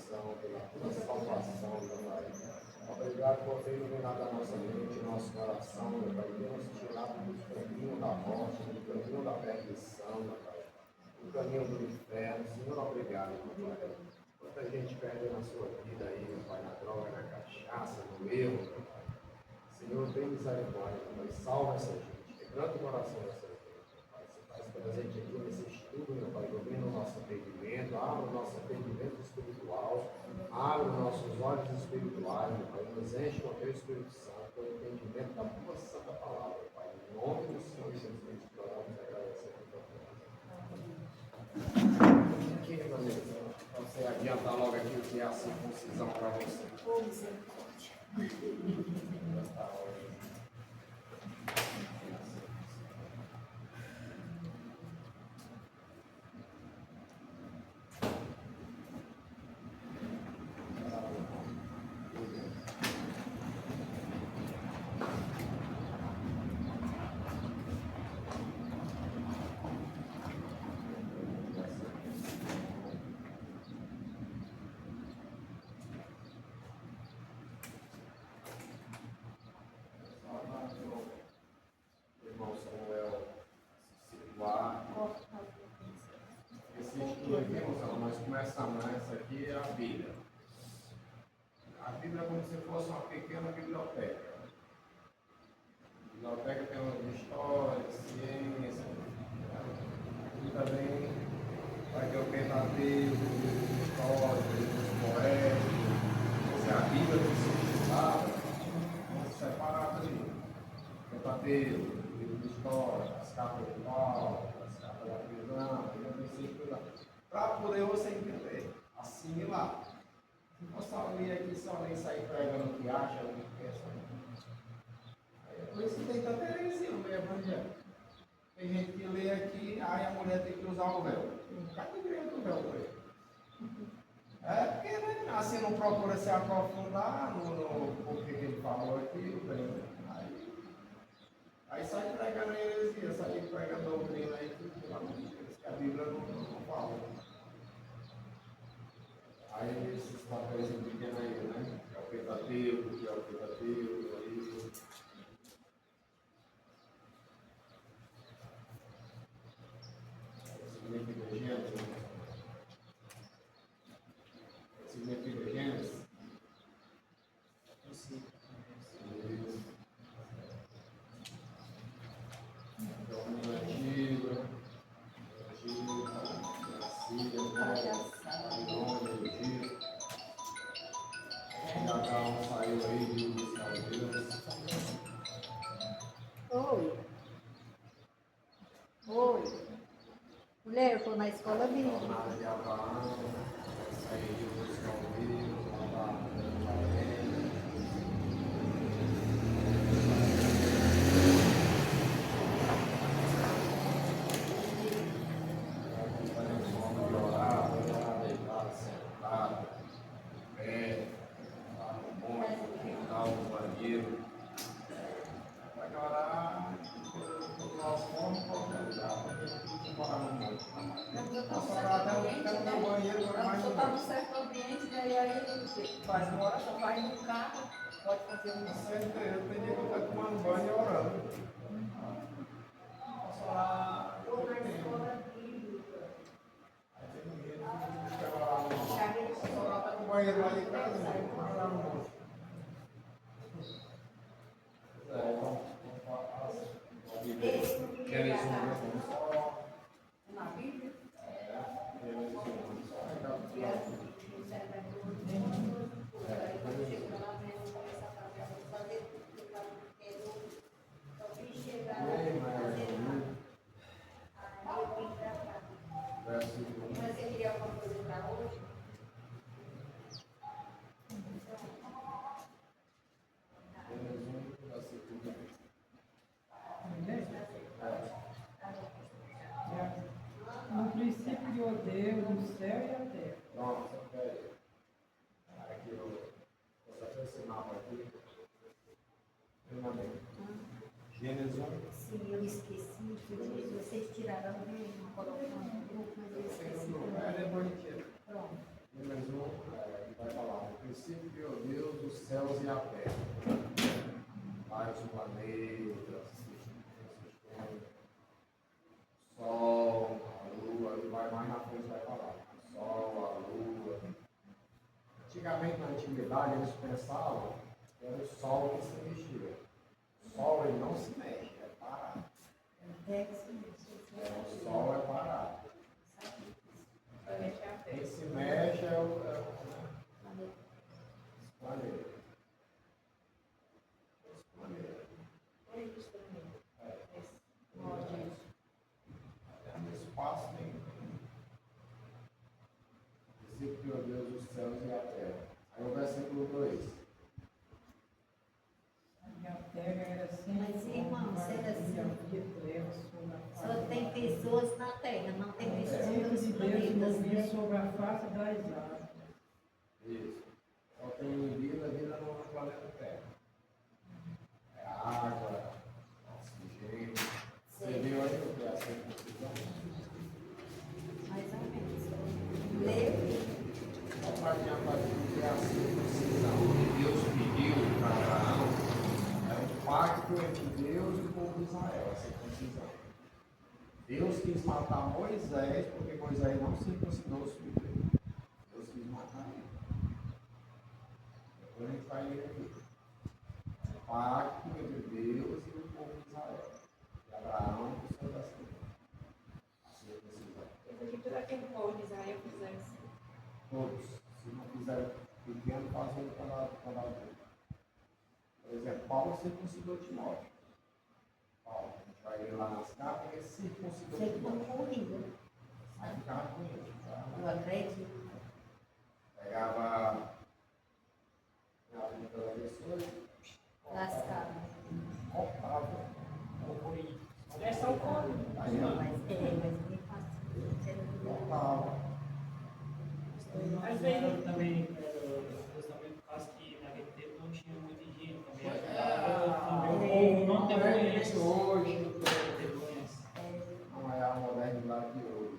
proteção, pela tua salvação, meu Pai. Obrigado por ter iluminado a nossa mente, nosso coração, meu Pai. Ter nos tirado do caminho da morte, do caminho da perdição, meu Pai. Do caminho do inferno. Senhor, obrigado, meu Pai. Quanta gente perde na sua vida aí, meu Pai, na droga, na cachaça, no erro, meu Pai. Senhor, tem misericórdia, meu Pai. Salva essa gente. Quebranta o coração dessa gente, meu Pai. Você faz presente aqui nesse estudo, meu Pai. Domina o nosso entendimento, abre o nosso entendimento espiritual, abre os nossos olhos espirituais, meu Pai. Nos enche com o teu Espírito Santo, com o entendimento da tua santa palavra, Pai. Em nome do Senhor Jesus Cristo, oramos e agradecemos a Deus. Aqui, meu amigo, para você adiantar logo aqui o que é a circuncisão para você. Começamos, essa aqui é a Bíblia. A Bíblia é como se fosse uma pequena biblioteca. A biblioteca tem uma história, ciência. Aqui também vai ter o Pentateuco, livros históricos, livros poéticos. Essa é a Bíblia do significado. Vamos separar ali. Pentateuco, livro de história, as cartas de Paulo, as cartas da prisão, para poder você entender, assimilar. Se você ler aqui só nem sair pregando o que acha, o que pensa. Por isso que tem tanta heresia no meio evangélico. Tem gente que lê aqui, aí a mulher tem que usar o véu. Cadê o direito do véu para ele? É porque, né, assim não procura se aprofundar no porquê que ele falou aqui, aí sai pregando heresia, sai pregando doutrina aí, pelo amor de Deus, que a Bíblia não fala. Aí esses papéis pequenos aí, né? Que é o Pentateuco, aí. Significa Gênesis. Significa Gênesis. Mulher, eu estou na escola bíblica. Faz uma oração, vai no carro, pode fazer um Eu tenho que estar tomando banho e orando. Posso orar todo o tempo. Aí tem um jeito que eu orar no banho. Posso orar até no banheiro lá de casa, mas orar no banho. Vamos falar assim. Querem só na Bíblia? Você queria alguma coisa para hoje? No princípio criou Deus o céu e a terra. Nossa, peraí. Aqui eu vou só esse mapa aqui. Gênesis 1. Sim, eu esqueci que vocês tiraram e colocaram no grupo, mas eu esqueci. É bonitinho. Pronto. Gênesis 1. princípio criou Deus os céus e a terra. Vários planetas, sistemas, Sol, a Lua, e vai mais na frente, vai falar. Sol, a Lua. Antigamente, na antiguidade, eles pensavam que era o Sol que se mexia. O Sol ele não se mexe, é parado. O Sol é parado. Vai mexer a Quem terra. se mexe é o planeta. Os planetas. É isso também. Até no espaço tem. Princípio criou Deus os céus e a terra. Aí o versículo 2. E a terra era assim. Mas, irmão, sendo assim, havia trevas sobre a face Só da tem terra. pessoas na Terra, não tem O pessoas Espírito nos de Deus planetas, movia né? sobre a face das águas. Isso. Só tem vida no planeta Terra. É água, oxigênio. Você viu aí o que é a circuncisão? Mais ou menos. Lê. Só para adiantar o que é a circuncisão que Deus pediu para Abraão, é um pacto entre Deus e o povo de Israel, a circuncisão. Deus quis matar Moisés porque Moisés não circuncidou o filho dele. Deus quis matar ele. Depois a gente vai ler aqui. Pacto entre Deus e o povo de Israel. E Abraão e o seu descendente. A circuncisão. Eu pedi para que o povo de Israel fizesse. Todos. Se não fizer pequeno, faz um para adulto. Por exemplo, Paulo circuncidou Timóteo. Paulo, a gente vai ler lá nas cartas, ele circuncidou Você ficou Timóteo. corrida. Aí ficava com ele. Eu acredito. Pegava a vida da pessoa e Lascado. cortava. É só o corpo. Aí Mas é bem fácil. cortava. Às vezes. Também, o testamento faz que naquele tempo não tinha muita higiene também. O O povo não tem moderno doença. hoje Tem doença. não é a modernidade de hoje.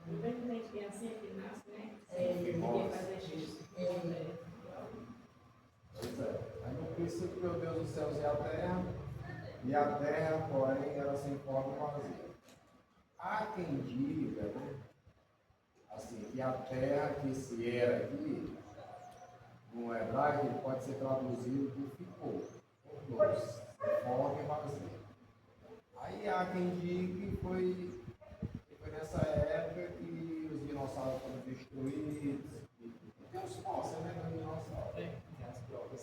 Infelizmente, tem assim que nasce, né? É, Ninguém fazer xixi. Pois é. Aí no princípio criou Deus os céus e a terra, porém, era sem forma e vazia. Há quem diga, né? Assim, que a terra que se era aqui, no hebraico, ele pode ser traduzido por ficou, por dois, sem forma e vazia. Aí há quem diga que foi nessa época que os dinossauros foram destruídos. Tem os fósseis, né? Dos dinossauros. Tem as provas.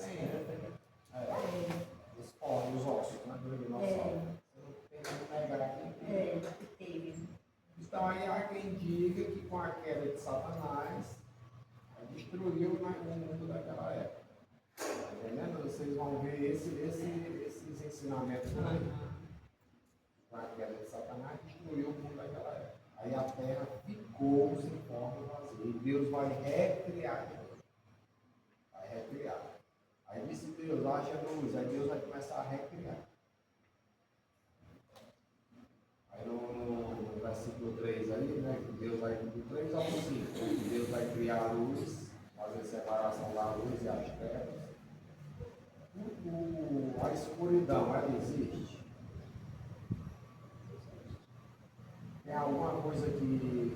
Os fósseis, os ossos, né? Do dinossauro. Você não tem como negar aqui. É, que teve. Então aí há quem diga que com a queda de Satanás, destruiu o mundo daquela época. Tá entendendo? Vocês vão ver esses ensinamentos aí. Com a queda de Satanás, destruiu o mundo daquela época. Aí a terra ficou sem forma e vazia. E Deus vai recriar de novo. Vai recriar. Aí disse Deus, haja luz. Aí Deus vai começar a recriar. Aí no versículo 3 aí, né? Que Deus vai do 3 ao 5. Que Deus vai criar a luz, fazer separação da luz e as trevas. A escuridão, ela existe. Tem alguma coisa que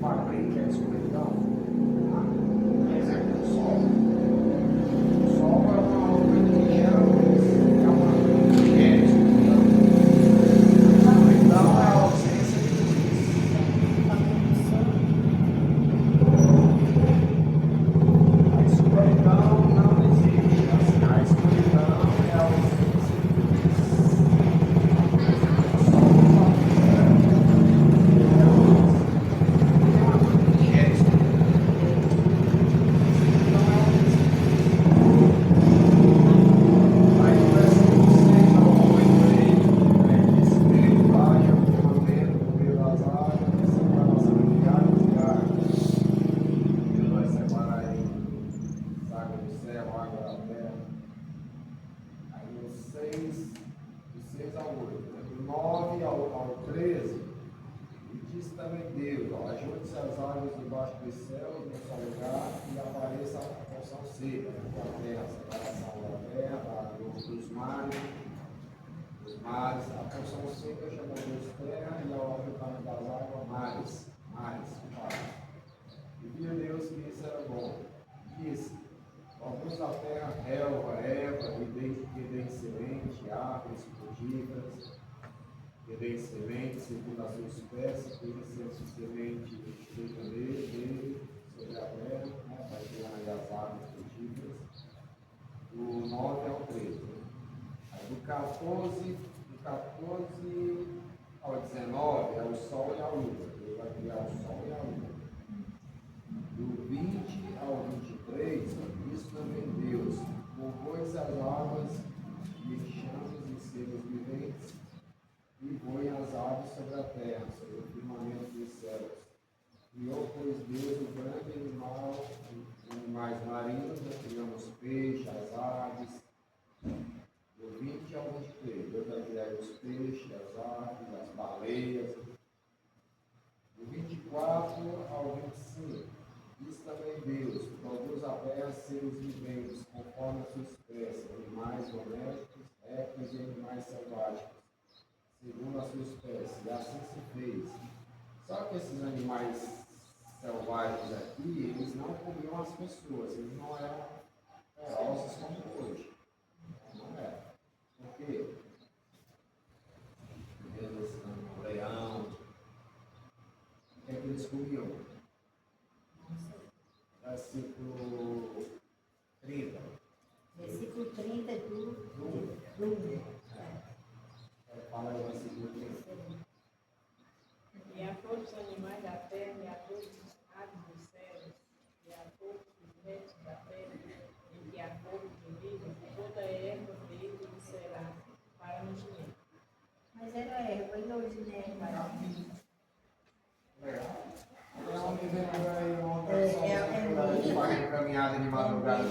fabrica a escuridão? Por exemplo, o sol. O sol é uma coisa que gera luz. É uma coisa que gera escuridão. A escuridão é a ausência de luz. A escuridão não existe. A escuridão é a ausência de luz. debaixo dos céus, no seu lugar, e apareça a porção seca, a terra, a separação da terra, dos mares, a porção seca chamou Deus terra, e ao ajuntamento das águas, mares. E viu Deus que isso era bom. Disse: alguns da terra, relva, erva, e dê semente, árvores frutíferas, que dê semente segundo a sua espécie, que dê semente feita dele, sobre a terra, né, para criar as árvores frutíferas, do 9 ao 13. Aí, do 14 ao 19 é o sol e a lua. Ele vai criar o sol e a lua. Do 20 ao 23, isso também Deus, compôs as águas e enxames e seres viventes, e voem as aves sobre a terra, sobre o firmamento dos céus. Criou, pois, Deus o grande animal, animais marinhos, né? Criamos peixes, as aves. Do 20 ao 23, Deus vai criar os peixes, as aves, as baleias. Do 24 ao 25, diz também Deus, produz a terra seres viventes, conforme a sua espécie, animais domésticos, répteis e animais selváticos, segundo a sua espécie, e assim se fez. Só que esses animais selvagens aqui, eles não comiam as pessoas, eles não eram ferozes como hoje. Não é. Por quê? O leão, o que é que eles comiam? Versículo 30. Versículo 30 do Fala aí o versículo 30. E a todos os animais da terra, e a todos os aves dos céus, e a todos os retos da terra, e que a fogo que vive, toda erva verde será para nos comer. Mas era erva, e hoje não é erva. Legal. É onde vem por aí ontem, faz caminhada de madrugada.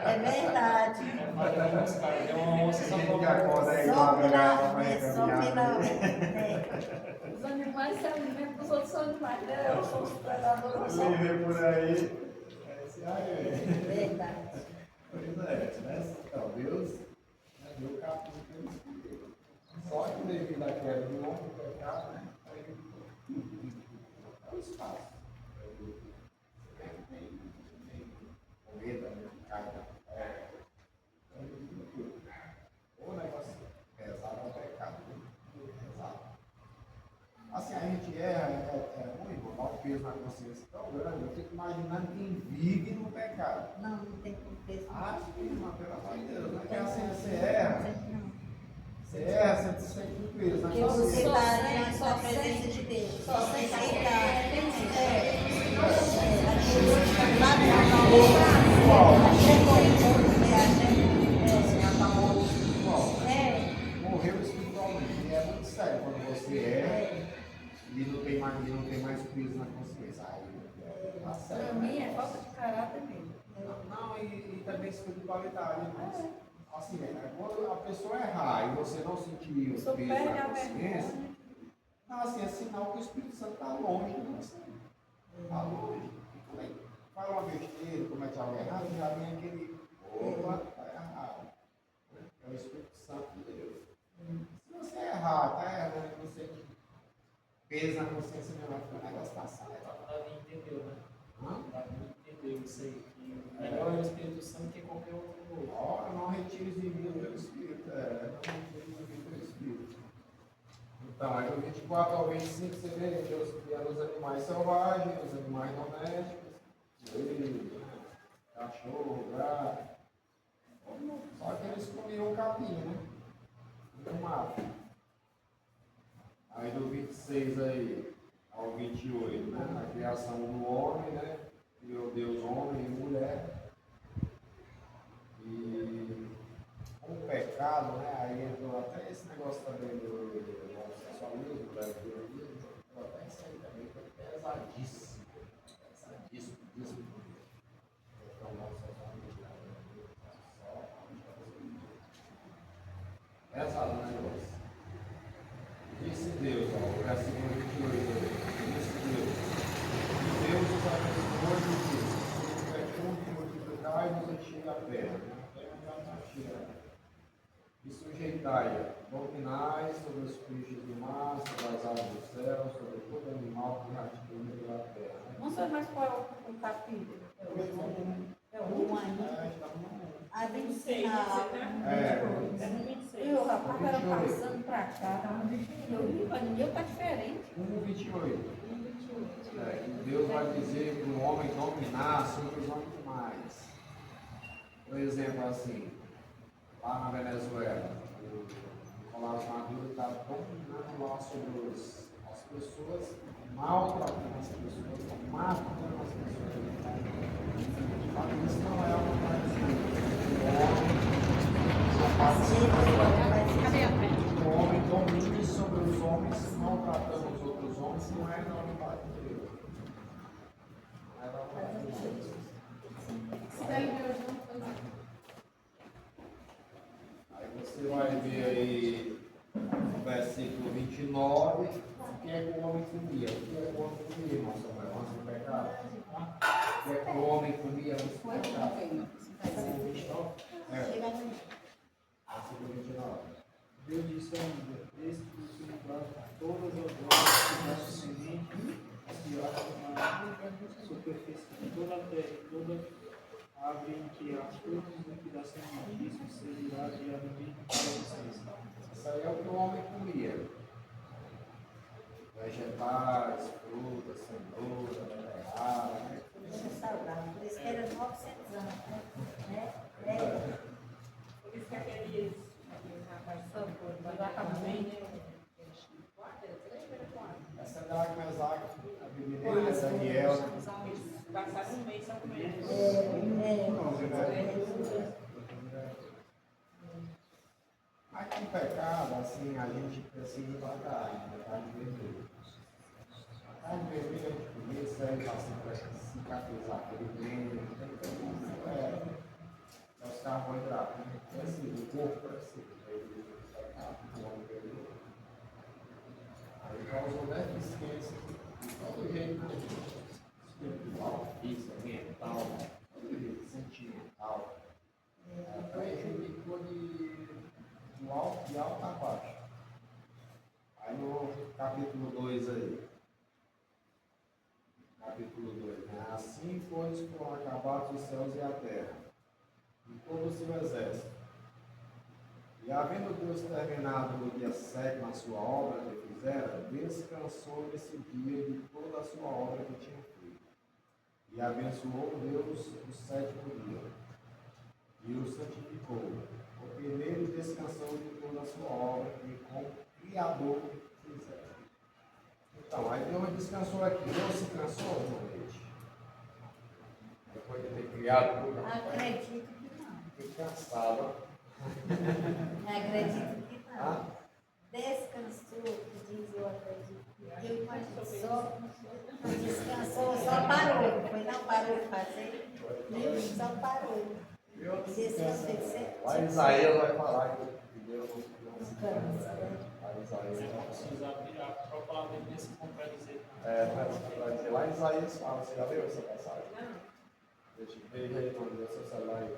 É verdade. Mas tá uns caras, deu uma onça só Que pra acorda aí de Só madrugada, vai só caminhar. pela. Os animais se alimentam dos outros animais, né? Eu sou os predadores. Quem vê por aí, é esse aí. Verdade. Pois é, né? Então, Deus deu o capítulo que ele escolheu. Só que devido à queda do homem, do pecado, né? Aí é o espaço. Tem comida, né? Carne, o negócio pesado é o pecado. Pesado. Assim, a gente é ruim, irmão, dá um peso na consciência tão grande. Eu fico imaginando quem vive no pecado. Não tem peso. Ah, sim, irmão, pelo amor de Deus. Não é que assim, você erra, você sente um peso na Porque você consciência. está diante da presença de Deus. Só Você sente Você acabou espiritual. Morreu espiritualmente. E é muito sério quando você erra e não tem mais peso na consciência. Aí, tá sério. Para mim é falta de caráter mesmo. Não, e também espiritualidade, mas assim, quando a pessoa errar e você não sentir o Só peso perde na a consciência, vergonha. não, assim, é sinal que o Espírito Santo está longe de você. Está longe. E quando ele fala uma besteira, comete algo errado, já vem aquele, opa, está errado. É o Espírito Santo de Deus. Se você errar, está errando, você peso na consciência mesmo, o negócio está certo. Davi entendeu, né? Hã? Davi entendeu isso aí. Que o melhor é o Espírito Santo que qualquer outro. Ora, não retires de mim o teu Espírito. Não retires de mim o teu Espírito. Então, aí do 24 ao 25 você vê Deus criando os animais selvagens, os animais domésticos, coelho, cachorro, gato. Só que eles comiam capim, né? No mato. Aí do 26 aí ao 28, né? A criação do homem, né? Criou Deus homem e mulher. E com o pecado, né? Aí entrou até esse negócio também do homossexualismo, da teoria, entrou até isso aí também, que é pesadíssimo. Pesadíssimo. Então, o homossexualismo pesado o negócio. Disse Deus, ó, o versículo 28, disse E sujeitai, dominai sobre os peixes do mar, sobre as aves do céu, sobre todo animal que rasteja pela terra. Não sei mais qual é o capítulo. É o 1 ainda. A 26, 25. você tá? É no 26. E o rapaz era passando pra cá. Eu vi, mas o meu tá diferente. 1:28. Que Deus vai dizer para o homem dominar sobre os animais. Por exemplo, assim, lá na Venezuela, o Nicolás Maduro está dominando lá sobre as pessoas, maltratando as pessoas, matando as pessoas. Mas isso não é algo parecido. O homem domine sobre os homens, maltratando os outros homens, não é normalidade de Deus. Não é normalidade de Deus. Aí você vai ver aí no versículo 29, o que é que o homem comia? O que é que o homem comia, irmão Samuel, antes do pecado? O que é que o homem comia antes do pecado? Versículo 29. Deus disse ainda: Eis que você me dá todas as obras que da sua semente se acham na superfície de toda a terra, e toda árvore em que há frutos do que dá semente, isso servirá de alimento para vocês. Isso aí é o que o homem comia. Vegetais, frutas, cenoura, beterraba. Saudável. Por isso que era 900 anos, né? Por isso que aqueles rapazes também, né? Essa é da Mesaque, a Bíblia de Daniel. Passaram um mês só comendo. Mas com pecado, assim, a gente precisa da carne vermelha. A carne vermelha a gente comia, serve para cicatrizar aquele dente, é os carboidratos, né? Precisa, o corpo precisa. Aí causou deficiência de todo jeito, né? Espiritual, física, mental, todo jeito, sentimental. Prejudicou do alto, de alto a baixo. Aí no capítulo 2 aí. Capítulo 2, né? Assim, pois, foram acabados os céus e a terra, e todo o seu exército. E havendo Deus terminado no dia 7 a sua obra que fizera, descansou nesse dia de toda a sua obra que tinha feito. E abençoou Deus o 7º dia, e o santificou, porque nele descansou de toda a sua obra que com o Criador fizera. Então, aí Deus descansou aqui. Deus se cansou, realmente? Depois de ter criado tudo. Acredito que não. Fiquei cansado. Acredito que não. Descansou, que diz eu acredito. Eu imagino só descansou, só parou. Foi não parou de fazer. Viu? Só parou. Descansou de ser. Lá em Isaías vai falar que Deus não se cansa. Lá em Isaías Não precisa abrir a própria palavra nesse contradizer. vai dizer. Lá em Isaías fala, você já leu essa passagem? Deixa eu ver aí, mano, meu seu celular aí.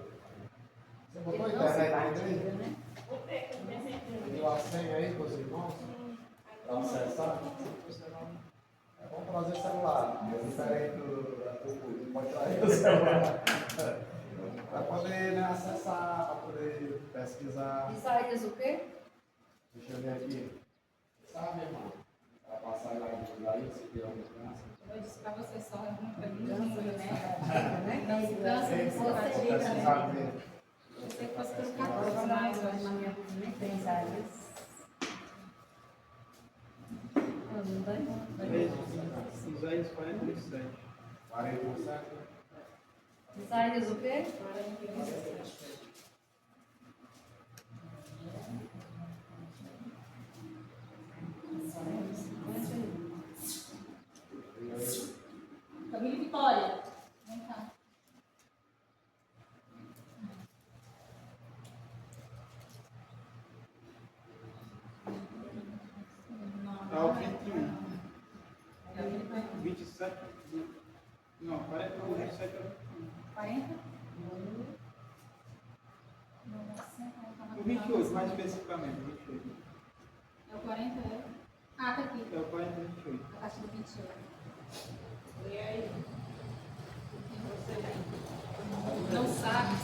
Você botou a internet aí dentro? Né? Deu a senha aí para os irmãos? Para acessar? Vamos trazer celular. É diferente da tua, pode trazer o celular. Para poder, né, acessar, para poder pesquisar. Isaías o quê? Deixa eu ver aqui. Sabe, irmão? Vai passar lá de Isaías, se tiver alguma criança. Eu disse pra você só, é muito Cansa, né? Não se né? cansa de Vou ser pesquisar ver. Você fosse pelo Agora 14 vamos mais lá, hoje. na minha nem tem Isaías. Isaías 47. 47. Isaías o quê? Família Vitória. Vem cá. Está o 21. 27. Não, 41, 27. 40? O 28, mais especificamente, 28. É o 40, é? Ah, tá aqui. É o 40 e 28. A partir do 28. E aí? Não sabes,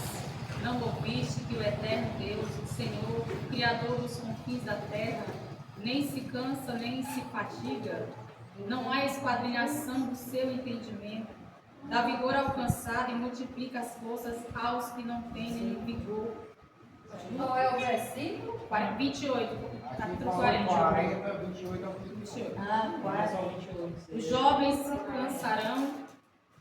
não ouviste que o eterno Deus, o Senhor, o Criador dos confins da terra, nem se cansa, nem se fatiga, não há esquadrinhação do seu entendimento, dá vigor ao cansado e multiplica as forças aos que não têm nenhum vigor. Qual é o versículo? 28, Aqui capítulo fala 40. 40, 28 ao 28. Ah, Mas quase. só 28. Os jovens se cansarão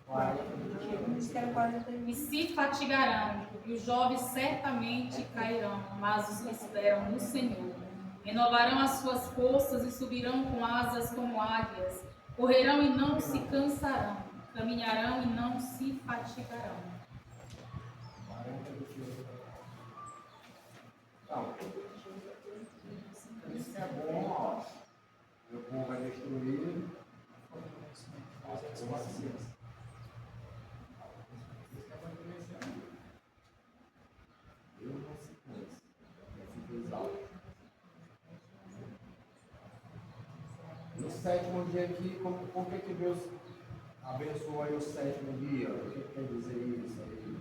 40, 28. Isso que era 40 e se fatigarão, e os jovens certamente cairão, mas os que esperam no Senhor renovarão as suas forças e subirão com asas como águias, correrão e não se cansarão, caminharão e não se fatigarão. 40, 28. Então, isso é bom, ó. Meu povo é destruído. Eu não se cansa. No sétimo dia aqui, por que Deus abençoou aí o sétimo dia? O que quer dizer isso aí?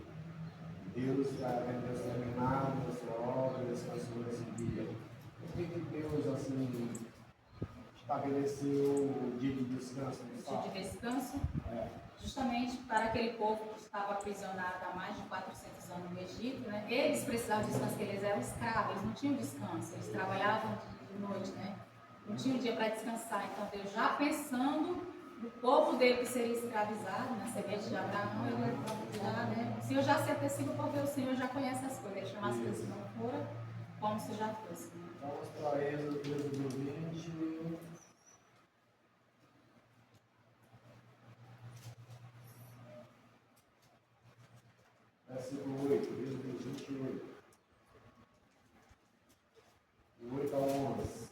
Deus Deus terminado a sua obra, descansou nesse dia. Por que Deus assim estabeleceu o dia de descanso no Dia de sábado? descanso, É. justamente para aquele povo que estava aprisionado há mais de 400 anos no Egito, né? Eles precisavam de descanso, porque eles eram escravos, eles não tinham descanso, eles trabalhavam de noite, né? Não tinham dia para descansar. Então Deus, já pensando no povo dele que seria escravizado, na semente de Abraão, ele já, né? O Senhor já se antecipa porque o Senhor já conhece as coisas, ele chama as coisas que não foram como se já fosse. Né? Vamos para Êxodo 20. Versículo 8, Êxodo 28. Do 8 ao 11.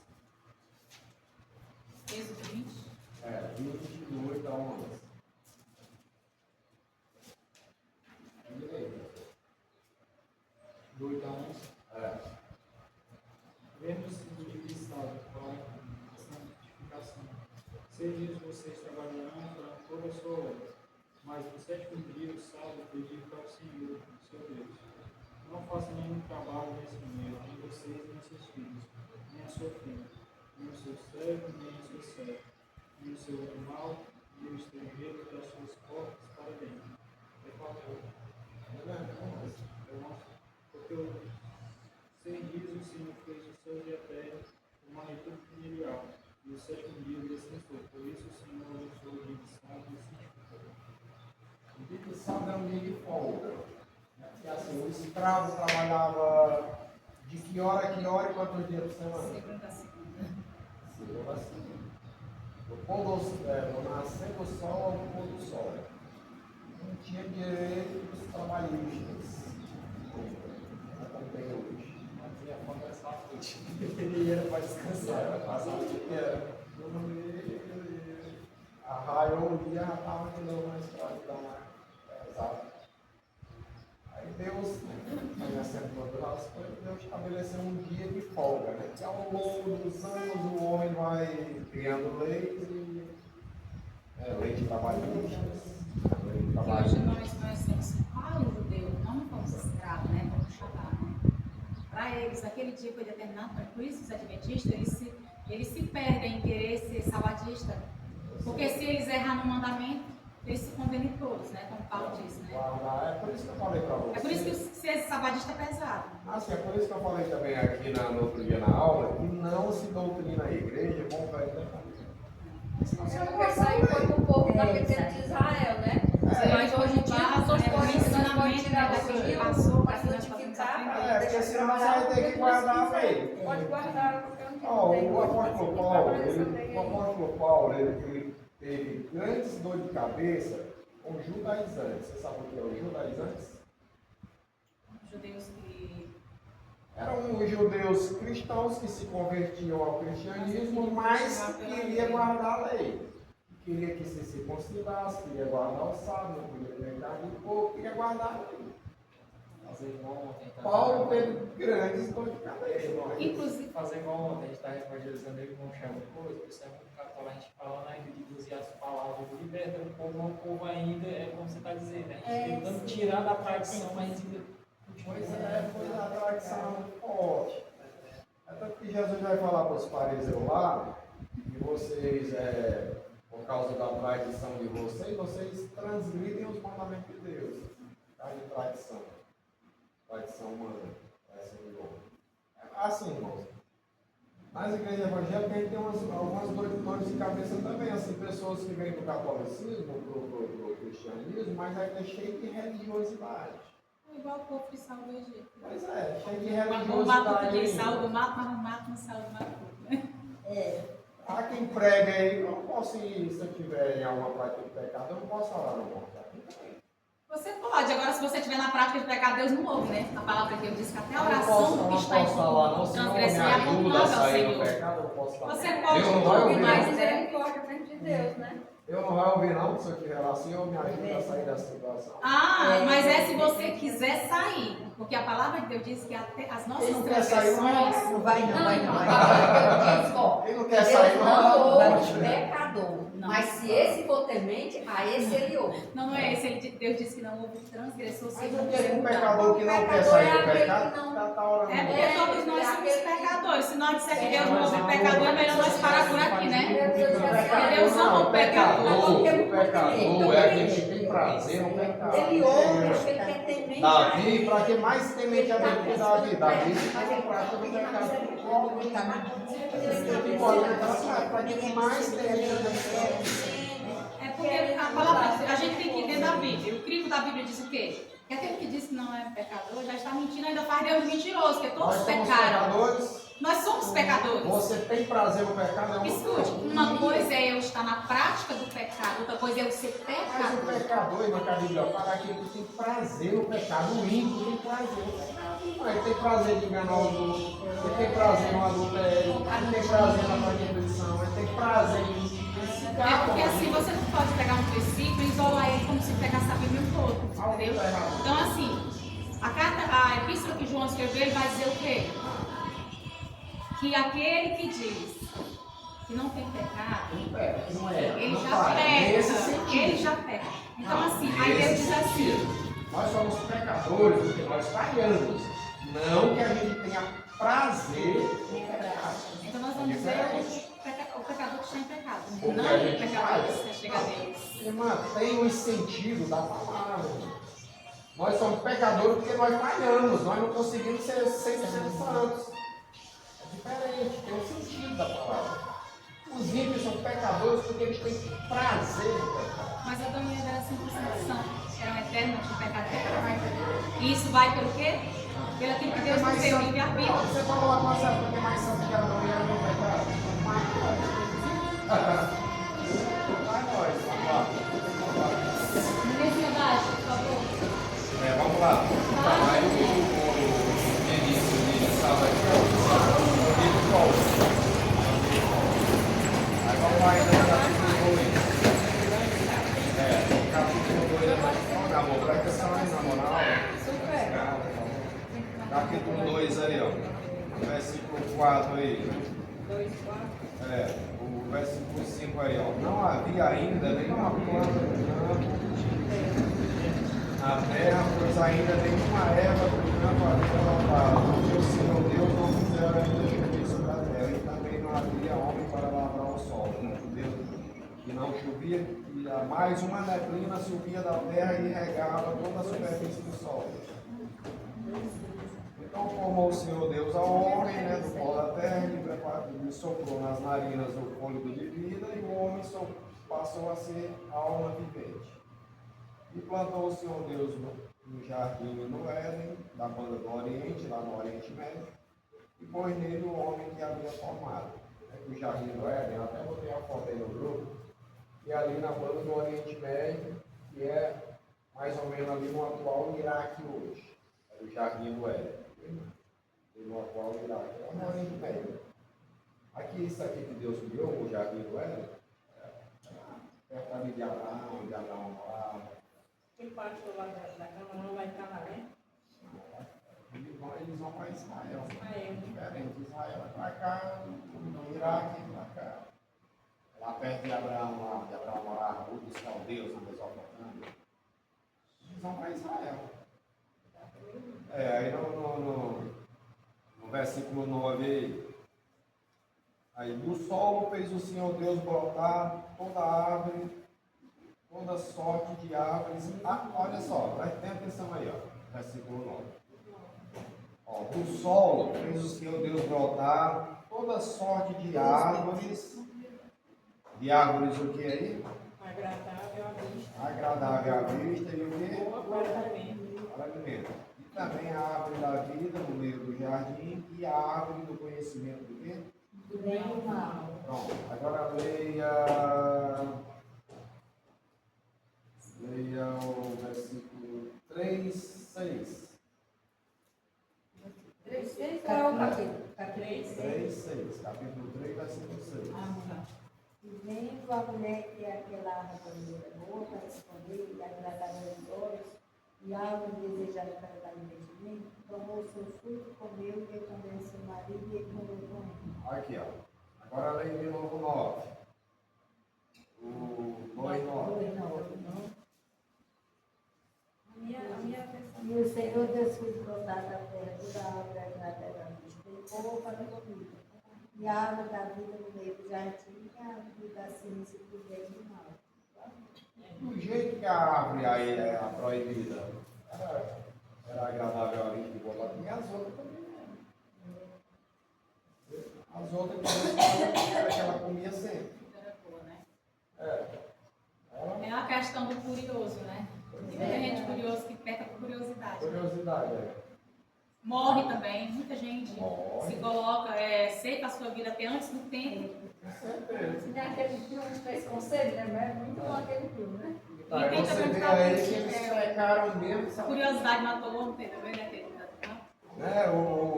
Êxodo 20. 20, do 8 a 11. Do 8 a 11? Vendo-se divisado para a santificação. 6 dias vocês trabalharão e farão toda a sua obra, mas no sétimo dia, o sábado, dedica ao Senhor, seu Deus. Não faça nenhum trabalho nesse dia, nem vocês, nem seus filhos, nem a sua filha, nem o seu servo, nem a sua serva, nem o seu animal, nem o estrangeiro das suas portas para dentro. É favor. Porque os 6 dias o Senhor fez o céu e a terra, uma república mundial, e o sétimo dia descansou. Por isso o Senhor abençoou o dia de sábado e santificou. O dia de sábado é um dia de folga. Porque assim, o escravo trabalhava de que hora a que hora e quantos dias por semana? Segunda a segunda. Segunda a segunda. Do nascer do sol ao pôr do sol. Não tinha direito dos trabalhistas. Não tem hoje. Não tinha folga só à noite. Ele era para descansar, era passar o dia inteiro. Arraiou o dia, já estava de novo na escravidão lá. Exato. Aí Deus, conhecendo todas as coisas, Deus estabeleceu um dia de folga, né? Que ao longo dos anos o homem vai criando leis e leis trabalhistas, lei E hoje trabalhista. nós temos para o judeu, não como escravo, né? Como Shabbat, né? Para eles, aquele dia foi determinado, por isso os adventistas, eles se perdem em querer ser sabadista, porque se eles errar no mandamento, eles se condenem todos, né? Como Paulo disse, né? É por isso que eu falei para você. É por isso que ser sabadista é pesado. Assim, é por isso que eu falei também aqui no outro dia na aula, que não se doutrina a igreja com o velho testamento. Porque isso aí foi do povo daquele tempo de Israel, né? Mas hoje em dia, as pessoas podem tirar o rio para santificar. Porque senão você vai ter que guardar a lei. Pode guardar, porque eu não Ó, tenho o apóstolo Paulo, ele teve grandes dor de cabeça com judaizantes. Você sabe o que é os judaizantes? Judeus que Eram os judeus cristãos que se convertiam ao cristianismo, mas que queriam guardar a lei. Queria que se circuncidasse, queria guardar o sábado, não podia ter carne de porco, queria guardar a lei. As fazer igual ontem. Tá Paulo teve grandes dores de cabeça. Inclusive, fazer igual ontem, a gente estava evangelizando aí, irmão Chama, depois, isso é muito católico, a gente falando ainda de Deus e as palavras, libertando o povo, mas o povo ainda, é como você está dizendo, né? A gente tentando tirar da tradição, mas ainda continua. Pois é, foi a tradição forte. É tanto que Jesus vai falar para os fariseus lá, que vocês, por causa da tradição de vocês transgridem os mandamentos de Deus. Tá de tradição humana, tradição de homem. Assim, irmãos, nas igrejas evangélicas a gente tem algumas dores de cabeça também, assim, pessoas que vêm do catolicismo, do cristianismo, mas aí é cheio de religiosidade. é igual o povo que saiu do Egito. Pois é, cheio de O mato religiosidade. que saiu do mato, mas o mato não saiu do mato, né? Há quem prega aí, eu não posso ir, se eu tiver em alguma prática de pecado, eu não posso falar, não. Você pode, agora se você estiver na prática de pecar, Deus não ouve, né? A palavra de Deus diz que até a Eu não oração posso do que está em falar, não, se não me transgressão é ajuda a abominável ao sair do Senhor. pecado, eu não posso falar. Você pode Deus não vai tudo, ouvir, mas não. Misericórdia frente de Deus, né? Eu não vai ouvir não, se eu estiver lá assim, eu me ajudo a sair dessa situação. mas é se você quiser sair. Porque a palavra de Deus diz que até as nossas Quem não quer sair, transgressões. Não vai, não vai, não A vai. palavra de Deus diz, ó, Quem não quer sair, Deus não não vai. ouve pecador. Não. Mas se esse for temente, a esse ele ouve. Não é esse. Deus diz que não houve transgressor Mas segundo o o que é seu um lugar. pecador que não quer Pecador sair é do aquele pecado, que não- tá orando. É porque todos nós somos pecadores. Se nós disser que Deus não ouve pecador, é melhor nós parar por aqui, né? Deus ama o pecador. O pecador é aquele que tem prazer no pecado. Ele ouve, porque ele quer temente. Davi, para que mais temente a Deus que Davi? Davi ficou prática do pecado. Para que mais temente a Deus. É porque a palavra, a gente tem que entender da Bíblia. O crivo da Bíblia diz o quê? Que aquele que diz que não é pecador já está mentindo, ainda faz Deus mentiroso, porque todos Nós somos pecaram. pecadores. Nós somos pecadores. Você tem prazer no pecado? É uma Escute, coisa. uma coisa é eu estar na prática do pecado, outra coisa é eu ser Mas o pecador. pecador, irmã Carolina, para aquele que tem prazer no pecado, o ímpio tem prazer no pecado. Ele tem prazer de enganar os outros, ele tem prazer no adultério, ele tem prazer na prostituição, ele tem prazer em cigarro. É porque assim, você não pode pegar um princípio e isolar ele como se pegasse a Bíblia todo, entendeu? Então assim, a epístola que João escreveu, ele vai dizer o quê? Que aquele que diz que não tem pecado, Não é, ele não já faz. Nesse peca. sentido. Ele já peca. Então Não, assim, aí Deus diz assim, nós somos pecadores porque nós falhamos. Não que a gente tenha prazer no pecado. então nós vamos ver o pecador que está em pecado. Porque Não a o gente pecador falha. que está chegando a Deus. Irmã, tem o sentido da palavra. Nós somos pecadores porque nós falhamos. Nós não conseguimos ser 100% santos. É diferente, tem o sentido da palavra. Os ímpios são pecadores porque eles têm prazer no pecado. Mas a Daniela era 100% são. Eram eternos de pecado. E isso vai pelo quê? Pelo aquilo que Deus nos deu, livre-arbítrio. Você falou lá com a certa porque mais santo que a Adão e Eva não pecaram. Vai nós, vamos lá. Ninguém baixo, por favor. Vamos lá. Aí o início de sábado aqui é o livro Paulo. Aí vamos lá ainda no capítulo 2. Capítulo 2. Olha, amor, presta atenção aí, na moral. Capítulo 2 aí, ó. Versículo 4 aí. 2, 4. O versículo 5 aí, ó. Não havia ainda nenhuma planta do campo na terra, pois ainda nenhuma erva do campo havia brotado, porque o Senhor Deus não fizera ainda chover sobre a terra, e também não havia homem para lavrar o solo. Deus que não chovia, e mais uma neblina subia da terra e regava toda a superfície do solo. Então formou o Senhor Deus ao homem, né, do pó da terra, e soprou nas narinas o fôlego de vida, e o homem passou a ser alma vivente. E plantou o Senhor Deus no jardim e no Éden, da banda do Oriente, lá no Oriente Médio, e pôs nele o homem que havia formado. O jardim do Éden, eu até botei a foto aí no grupo, e ali na banda do Oriente Médio, que é mais ou menos ali no atual Iraque hoje. Era o jardim do Éden. No atual Iraque. É no Oriente Médio. Aqui, isso aqui que Deus criou, o jardim do Éden, perto ali de Adão morava. Que parte lá da cama não vai estar lá, né? eles vão para Israel. Israel. Diferente. Israel é para cá, no Iraque para cá. Lá perto de Abraão, lá, de Abraão morar, o dos caldeus, na Mesopotâmia. Eles vão para Israel. Aí no versículo 9 aí, do solo fez o Senhor Deus brotar toda árvore, toda sorte de árvores. Olha só, preste atenção aí, ó, versículo 9. Do solo fez o Senhor Deus brotar toda sorte de árvores. De árvores o que aí? Agradável à vista. Agradável à vista e o que? Boa para alimento. Para alimento. E também a árvore da vida no meio do jardim e a árvore do conhecimento do quê? Do bem e do mal. Pronto, agora leia o versículo 3, 6. 3, qual é o capítulo? 3, 6. Capítulo 3, versículo 6. E vendo a mulher que aquela árvore era boa para esconder e agradável aos olhos, e árvore desejada para dar entendimento, tomou o seu fruto, comeu e deu também ao seu marido e ele comeu com ele. Aqui, ó. Agora leia de novo o 9. O 2, 9. E o Senhor Deus fez brotar da terra toda a árvore agradável à vista e boa para a comida. E a árvore da vida no meio do jardim e a árvore da ciência do bem e do mal. Do jeito que a árvore aí é a proibida era agradável à vista e boa, e as outras também eram. As outras que era que ela comia sempre. Era boa, né? Ela, É a questão do curioso, né? Tem muita gente curiosa que peca por curiosidade. curiosidade, Morre também, muita gente Morre. se coloca, ceita a sua vida até antes do tempo. Com certeza. Tem aquele filme que fez conselho, né? É muito bom aquele filme, né? Aí tem você também vê que aí tá- que eles pecaram mesmo, A sabe? curiosidade matou o homem, tá vendo aquele? Né?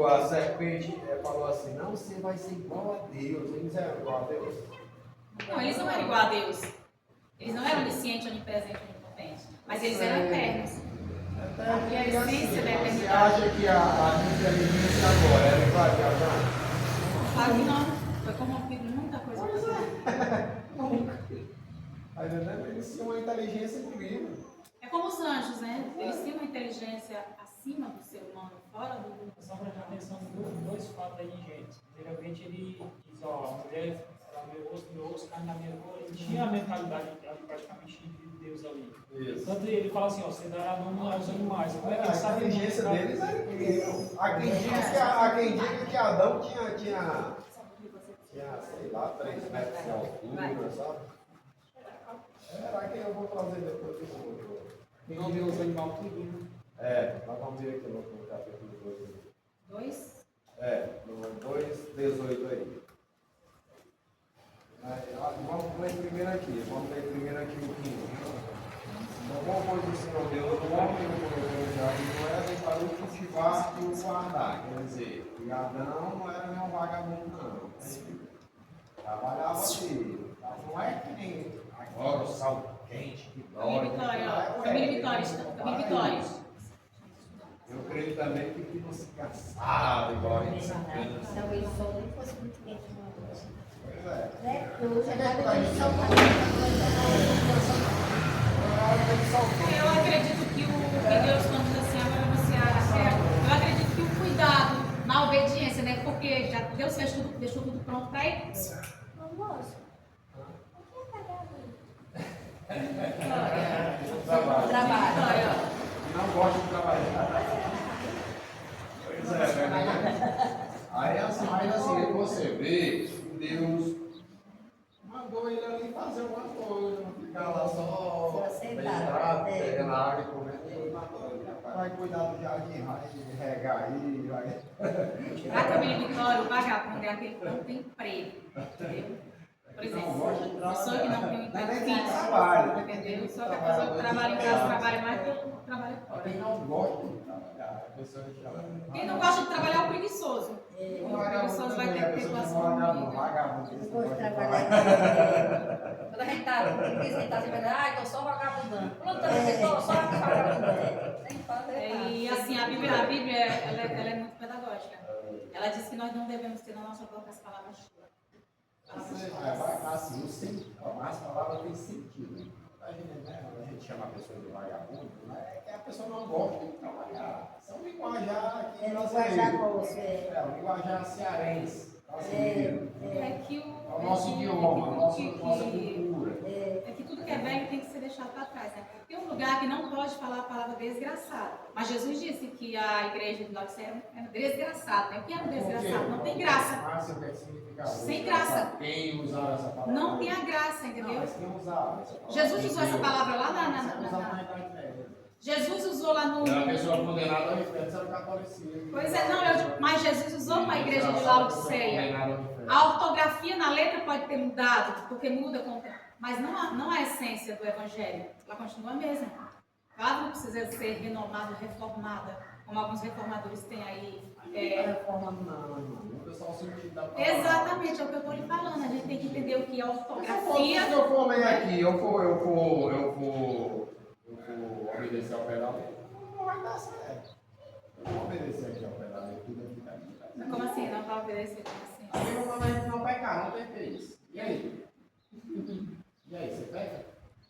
A serpente falou assim, não, você vai ser igual a Deus. Eles eram igual a Deus. Não, eles não eram igual a Deus. Eles não eram onisciente, onipresente, onipotente. Mas eles eram eternos. Até a essência da você eternidade. acha que a inteligência agora era igual a de Adão? Claro que não. Foi corrompido muita coisa. Nunca. Tá entendendo? Eles tinham uma inteligência incrível. É como os anjos, né? Eles têm uma inteligência acima do ser humano, fora do... Só prestar atenção em dois fatos aí, gente. Primeiramente, ele diz, ó, a mulher, meu osso, carne da minha cor, ele tinha a mentalidade praticamente de Deus ali. Isso. Tanto ele fala assim, ó, você dará nome aos animais. Como é que A ele sabe o inteligência nome deles era incrível. Há quem diga que Adão tinha, sei lá, 3 metros de altura, sabe? Será que eu vou trazer depois de novo? Não deu os animais tudo. Nós vamos ver aqui no capítulo 2. 2? No 2:18 aí. Vamos ler primeiro aqui o 15. Tomou, pois, o Senhor Deus do homem e o colocou no jardim do Éden para o cultivar e o guardar. Quer dizer, e Adão não era nenhum vagabundo, não. Trabalhava ali. Não é que nem agora o sal quente que dói. Família Vitória. Eu creio também que ele não se cansava igual a gente se cansa. Então, ele só nem fosse muito quente uma noite. Pois é. Né? Porque hoje é nada Aí, de sol Eu acredito que Deus, quando diz assim, agora você eu acredito que o cuidado na obediência, né? Porque já Deus deixou tudo pronto para ele. Não gosto. Vitória. Não gosta de trabalhar. Pois é, né? Aí assim, mas assim, você vê que Deus mandou ele ali fazer alguma coisa, não ficar lá só deitado, pegando a água e comendo. Ele mandou ele, vai cuidar do jardim, vai regar aí, vai. Para a família Vitória, o vagabundo é aquele que não tem emprego. Entendeu? Por exemplo, a pessoa que não tem um emprego fixo, trabalho, entendeu? Só que a pessoa que trabalha em casa trabalha mais do que trabalha fora. Quem não gosta de trabalhar, a pessoa que trabalha. Quem não gosta de trabalhar é o preguiçoso. O preguiçoso vai ter que ter boa vagabundo. Eu gosto de trabalhar. Quando a gente tá, a gente tá sempre, tô só vagabundando. Quando eu tô só vagabundando. Tem que fazer. E assim, a Bíblia ela é muito Ela disse que nós não devemos ter na nossa boca as palavras chulas. Assim, as palavras têm sentido. A gente chama a pessoa de vagabundo, mas é que a pessoa não gosta de trabalhar. Isso é um linguajar aqui É brasileiro. linguajar moço, É um linguajar cearense, brasileiro. É que É o nosso idioma, a nossa cultura. É que tudo que é velho tem que ser deixado para trás, né? Tem um lugar que não pode falar a palavra desgraçado. Mas Jesus disse que a igreja de Laodiceia era desgraçada, né? O que é um desgraçado? Não tem graça. Mas o que significa? Sem graça. Quem usava essa palavra? Não tem a graça, Não, entendeu? mas quem usava essa palavra? Jesus usou essa palavra lá Jesus usou lá no. Era a pessoa condenada ao inferno, isso era o catolicismo. Pois é, não, mas Jesus usou para a igreja de Laodiceia. A ortografia na letra pode ter mudado, porque muda com o tempo. Mas não a essência do evangelho. Ela continua a mesma. Claro que não precisa ser renovada, reformada, como alguns reformadores têm aí. Não, muda só o sentido da palavra. Exatamente, é o que eu estou lhe falando. A gente tem que entender o que é Se ortografia. eu for ler aqui, eu vou obedecer ao pé da lei, não vai dar certo. Eu vou obedecer aqui ao pé da lei, tudo aqui tá aqui. Como assim? Não vai obedecer? Como assim? A Bíblia manda a gente não pecar, não tem isso. E aí? E aí, você peca?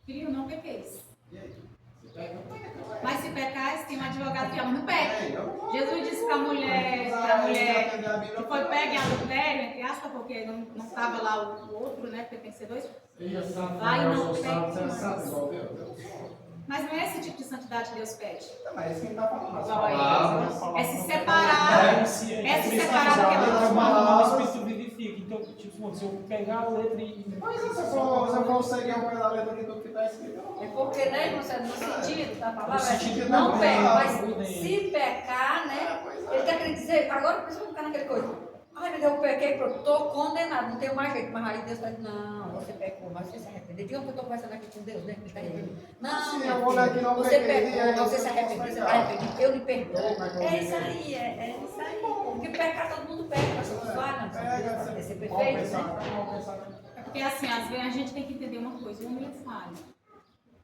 Filho, não pequeis. E aí? Você peca? Não peca, não é. Mas se pecar, tem um advogado que ama, não peca. É, eu não vou. Jesus disse para a mulher que foi pega em adultério, entre aspas, porque não estava lá o outro, né? Porque tem que ser dois. Seja santo, Vai, eu não sou santo, você é peque santo mais. igual Deus. Eu sou. Mas não é esse tipo de santidade que Deus pede. Não, mas é isso que ele está falando. As Não, é palavras. É se separar. É se separar do que é Mas mal. o Espírito vivifica. Então, tipo, se eu pegar a letra e. Mas se eu for seguir ao pé da letra aqui do que está escrito, eu não É porque, né, irmão, no sentido da palavra, No sentido não da peca, palavra, mas se pecar, né, ele está querendo dizer, agora precisa ficar naquele coisa. Ai, meu Deus, eu pequei, pronto, estou condenado, não tenho mais jeito. Mas aí Deus está dizendo, não, você pecou, mas você se arrependeu. Diga que eu estou conversando aqui com Deus, né, que ele está arrependido. Não, Sim, meu eu vou ler aqui, filho, não você pequei, pecou, aí você eu se posso arrependeu, você está pecar. arrependido, eu lhe perdoo. É, É isso aí, é isso aí. Porque pecar, todo mundo peca, mas todos falham, Pega, não ser mal perfeito, pensado, né? mal pensado. É porque assim, às vezes a gente tem que entender uma coisa, o homem é falho.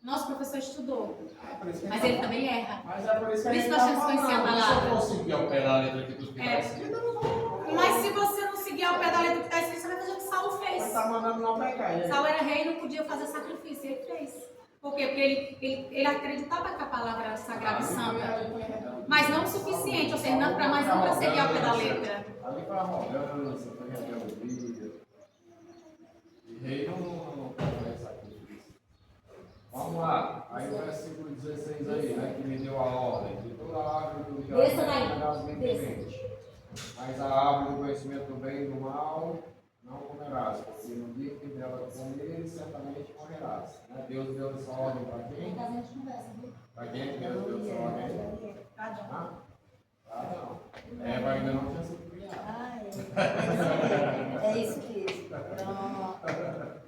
Nosso professor estudou, É por isso que mas ele ele tá também erra. Mas é por isso que Por a isso gente nós tá temos que conhecer a falando. Se palavra. eu for seguir ao pé da letra aqui do que É. está escrito, eu não vou. Mas se você não seguir ao pé da letra que está escrito, você vai fazer o que Saulo Mas fez. está mandando não pecar. E aí? Saulo era rei e não podia fazer sacrifício, ele fez. Por quê? Porque ele acreditava que a palavra era sagrada e santa. Mas não o suficiente, ou seja, não para mais não para seguir ao pé da letra. Ali para arrogância, foi rebeldia. E rei não pode fazer sacrifício. Vamos lá, aí o versículo 16 aí, né, que me deu a ordem. De toda a árvore do Desça daí, jardim das bendimente. Mas a árvore do conhecimento do bem e do mal não comerás, porque no dia que dela comer, certamente morrerás. Né? Deus deu essa ordem para quem? Para quem Deus deu essa ordem? Ah, não. Eva ainda não tinha sido criada. Ah, é isso mesmo. Pronto.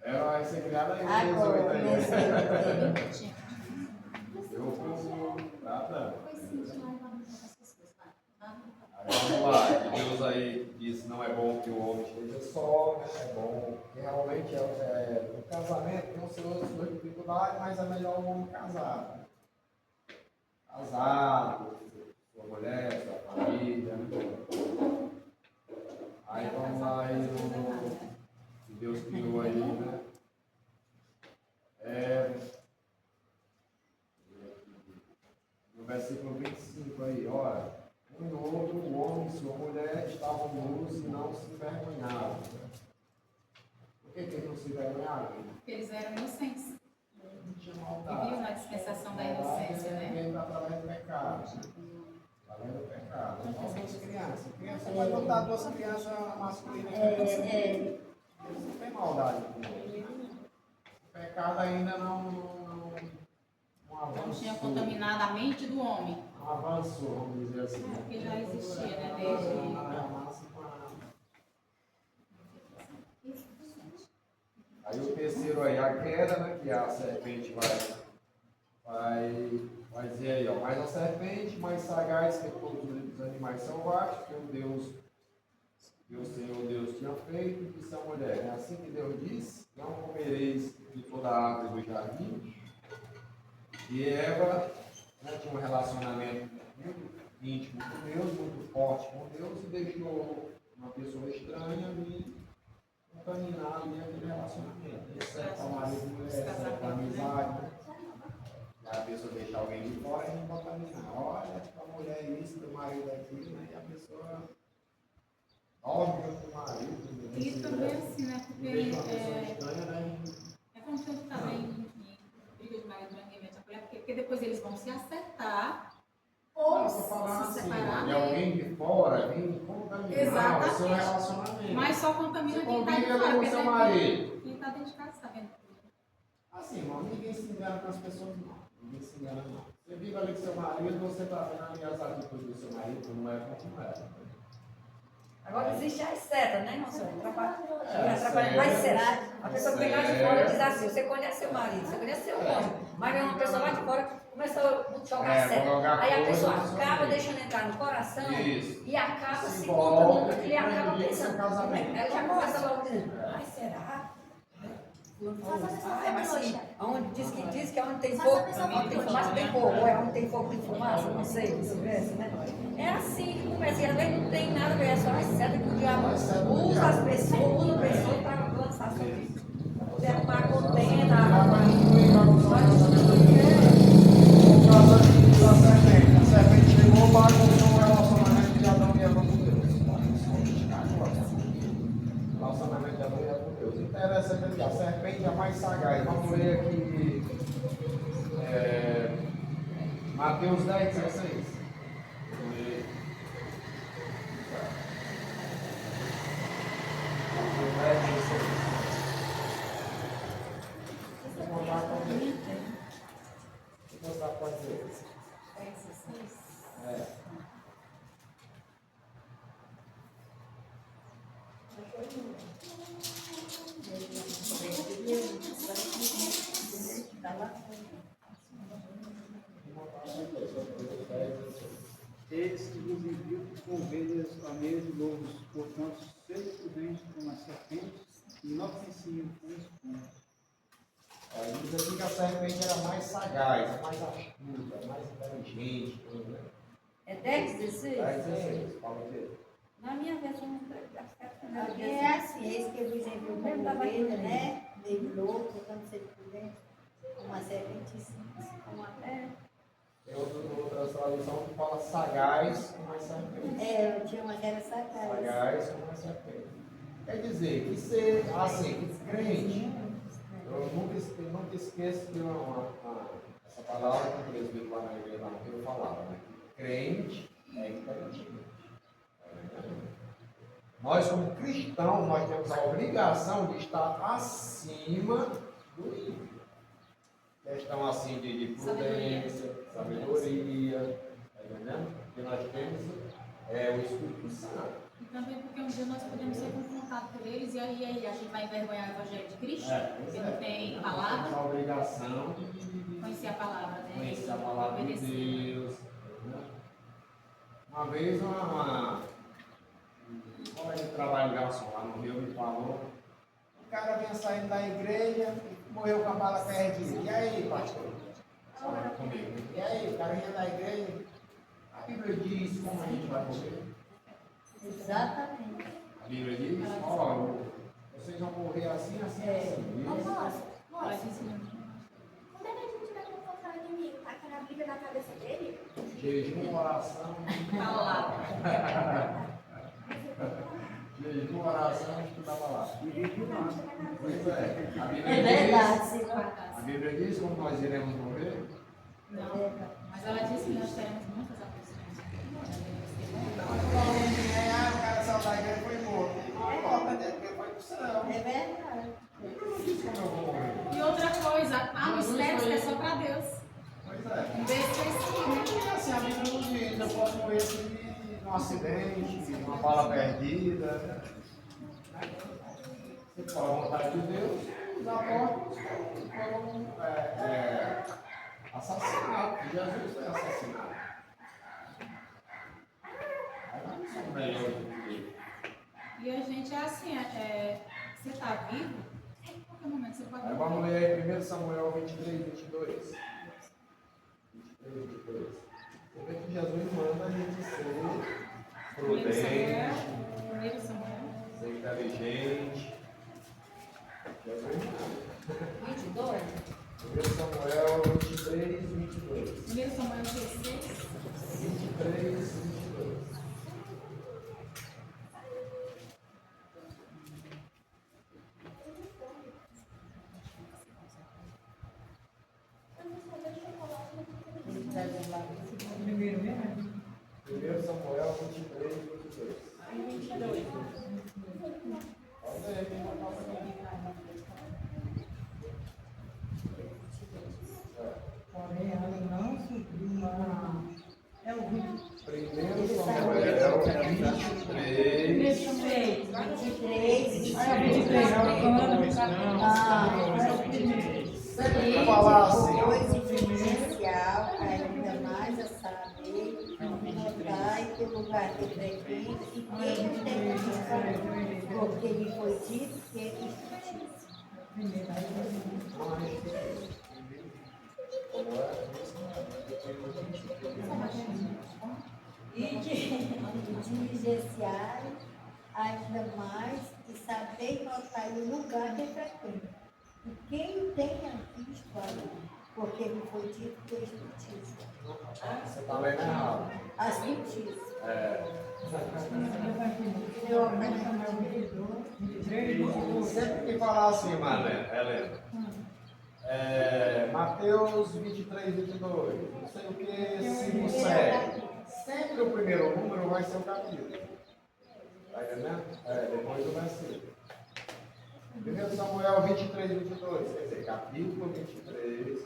Ela vai ser criada em Agora, 18 aí. nesse Eu vou nada. Vai. Vamos lá, Deus aí disse não é bom que o homem esteja só, né? É bom, que realmente o casamento tem suas dificuldades, mas é melhor o homem casado. Casado, sua mulher, sua família, né? Aí vamos lá aí no que Deus criou aí, né? No versículo 25 aí, olha. Um e outro, o homem e sua mulher estavam nus e não se envergonhavam. Por que eles não se envergonhavam? Porque eles eram inocentes. Não tinha Viviam na dispensação da inocência, né? Vem através do pecado. Através do pecado. Então, duas crianças. Criança vai botar duas crianças masculinas. Não tem maldade com ele. O pecado ainda não Não avançou. tinha contaminado a mente do homem. Não avançou, vamos dizer assim. Porque já existia, né? Desde. Aí o terceiro aí, a queda, né? Que a serpente vai dizer aí, ó. Mas a serpente, mais sagaz que todos os animais selvagens, que o Senhor Deus tinha feito, e disse à mulher, é assim que Deus disse, não comereis de toda a árvore do jardim. E Eva, né, tinha um relacionamento muito íntimo com Deus, muito forte com Deus, e deixou uma pessoa estranha ali contaminar ali aquele relacionamento. Isso é com o marido, mulher, isso é com a amizade. E a pessoa deixa alguém de fora e não contaminar. Olha, a mulher é isso, do marido é aquilo, né? E a pessoa dorme com o marido. E também assim, né? Porque Deixa uma pessoa estranha, né? é como se também em briga de marido e mulher, porque depois eles vão se acertar ou Nossa, falar se assim, separar. de alguém de fora vir contaminar o seu relacionamento. Mas só contamina Você quem está de convive fora. com quer seu dizer, marido. Quem está dentro de casa está vendo tudo. Assim, irmão, ninguém se engana com as pessoas, não. Ninguém se engana, não. Você vive ali com seu marido, você está vendo ali as atitudes do seu marido, como é, como é. Agora existe a seta, né, nossa? Atrapalha. É, Mas sério. será? A pessoa que vem lá de fora diz assim, você conhece seu marido, você conhece seu cônjuge, mas vem uma pessoa lá de fora começa a jogar seta. jogar Aí a coisa pessoa na sua acaba vida. deixando entrar no coração Isso. e acaba se volta, contaminando, ele acaba prejudica pensando. seu casamento. Ela já começa logo dizendo, ai, será? É, mas assim, diz que onde tem fogo, onde tem fumaça tem fogo, ou é onde tem fogo tem fumaça, não sei, vice-versa, né? É assim que começa, e às vezes não tem nada a ver, é só as setas que o diabo usa as pessoas, usa pessoas para lançar sobre isso. Você arrumar contenda, A serpente chegou, bagunçou o relacionamento de Adão e Eva com Deus. O relacionamento de Adão e Eva com Deus. Interessante aqui, a serpente é a mais sagaz. Vamos ler aqui Mateus 10, 16. Vamos ler. Mateus 10, 16. Vou contar com ele. Vou contar com ele. É. Eis que vos envio com ovelhas a meio de lobos, portanto, sede prudentes como as serpentes e inofensivos como os pombos. Diz aqui que a serpente era mais sagaz, mais astuta, mais inteligente. Né? é 10, 16? 10, 16, fala dele. Na minha versão, Porque é assim, esse que vos enviou como ovelha, né? Meio louco, portanto, ser prudente, uma serpente como a Tem outra tradução que fala sagaz como a serpente. É, eu tinha uma que era sagaz. Sagaz como a serpente. Quer dizer, que ser assim, que crente, eu nunca esqueço de essa palavra que o presbítero lá na igreja eu falava, né? Crente é inteligente. Nós, como cristãos, nós temos a obrigação de estar acima do ímpio. Questão assim de prudência, sabedoria, tá entendendo? Porque nós temos o Espírito Santo. E também porque um dia nós podemos ser confrontados por eles e aí a gente vai envergonhar o Evangelho de Cristo, porque não tem Temos palavra, a obrigação de conhecer a palavra, né? conhecer a palavra de Obedecer. Deus. Né? Uma vez um colega de trabalho garçom lá no Rio me falou, o cara vinha saindo da igreja e morreu com a bala perdida. E aí, pastor? Falando comigo. E aí, o cara vinha da igreja, a Bíblia diz como a gente vai morrer. Exatamente. A Bíblia diz, ó, vocês vão morrer assim, assim, assim. Ô, Isso. moço, Nós moço, ensinamos. quando é que a gente vai confrontar o inimigo? Tá aqui na Bíblia na cabeça dele? Jejum, oração. Palavra. Jejum, oração, estudava lá. E vigiar. Pois é. A Bíblia É verdade, diz, senhor. a Bíblia diz como nós iremos morrer. Não, mas ela disse que nós teremos muitas aflições. O cara saiu da igreja e foi morto. Não importa, porque foi pro céu. É verdade. Eu não disse como eu vou morrer. E outra coisa, há mistérios que é só para Deus. Pois é. Um beijo específico. E assim, a Bíblia não diz, eu posso morrer assim, num acidente, numa bala perdida. Se for a vontade de Deus, os apóstolos foram assassinados. Jesus foi assassinado. Aí nós não somos melhores do que ele. E a gente é assim, você está vivo, em qualquer momento você pode Aí morrer. vamos ler 1 Samuel 23, 22. 23, 22. Você vê que Jesus manda a gente ser Primeiro prudente, Samuel. ser inteligente. Jesus manda. 22. 1 Samuel 23, 22. 1 Samuel 16. 23, 22. Primeiro mesmo? 1 Samuel 23, 22. Aí 22. Pode ver, quem vai passar. Porém, ela não subiu. É o 20. 1 Samuel 23. 23, 23. Ah, é o 23, é o cano. Sempre que falar assim, ó. Depois o presencial, ainda mais a saber, notar em que lugar que frequenta e quem o tem que porque lhe foi dito que é injustiça. E diligenciar ainda mais e saber notar o lugar que frequenta. E quem o tenha visto ali, porque lhe foi dito que é justiça. Você está lendo errado. A justiça. É. Eu Sempre que falar assim, Helena, Mateus 23, 22, não sei o que, 5, 7. Sempre o primeiro número vai ser o capítulo. Está entendendo? Depois do versículo. 1 Samuel 23, 22, quer dizer, capítulo 23,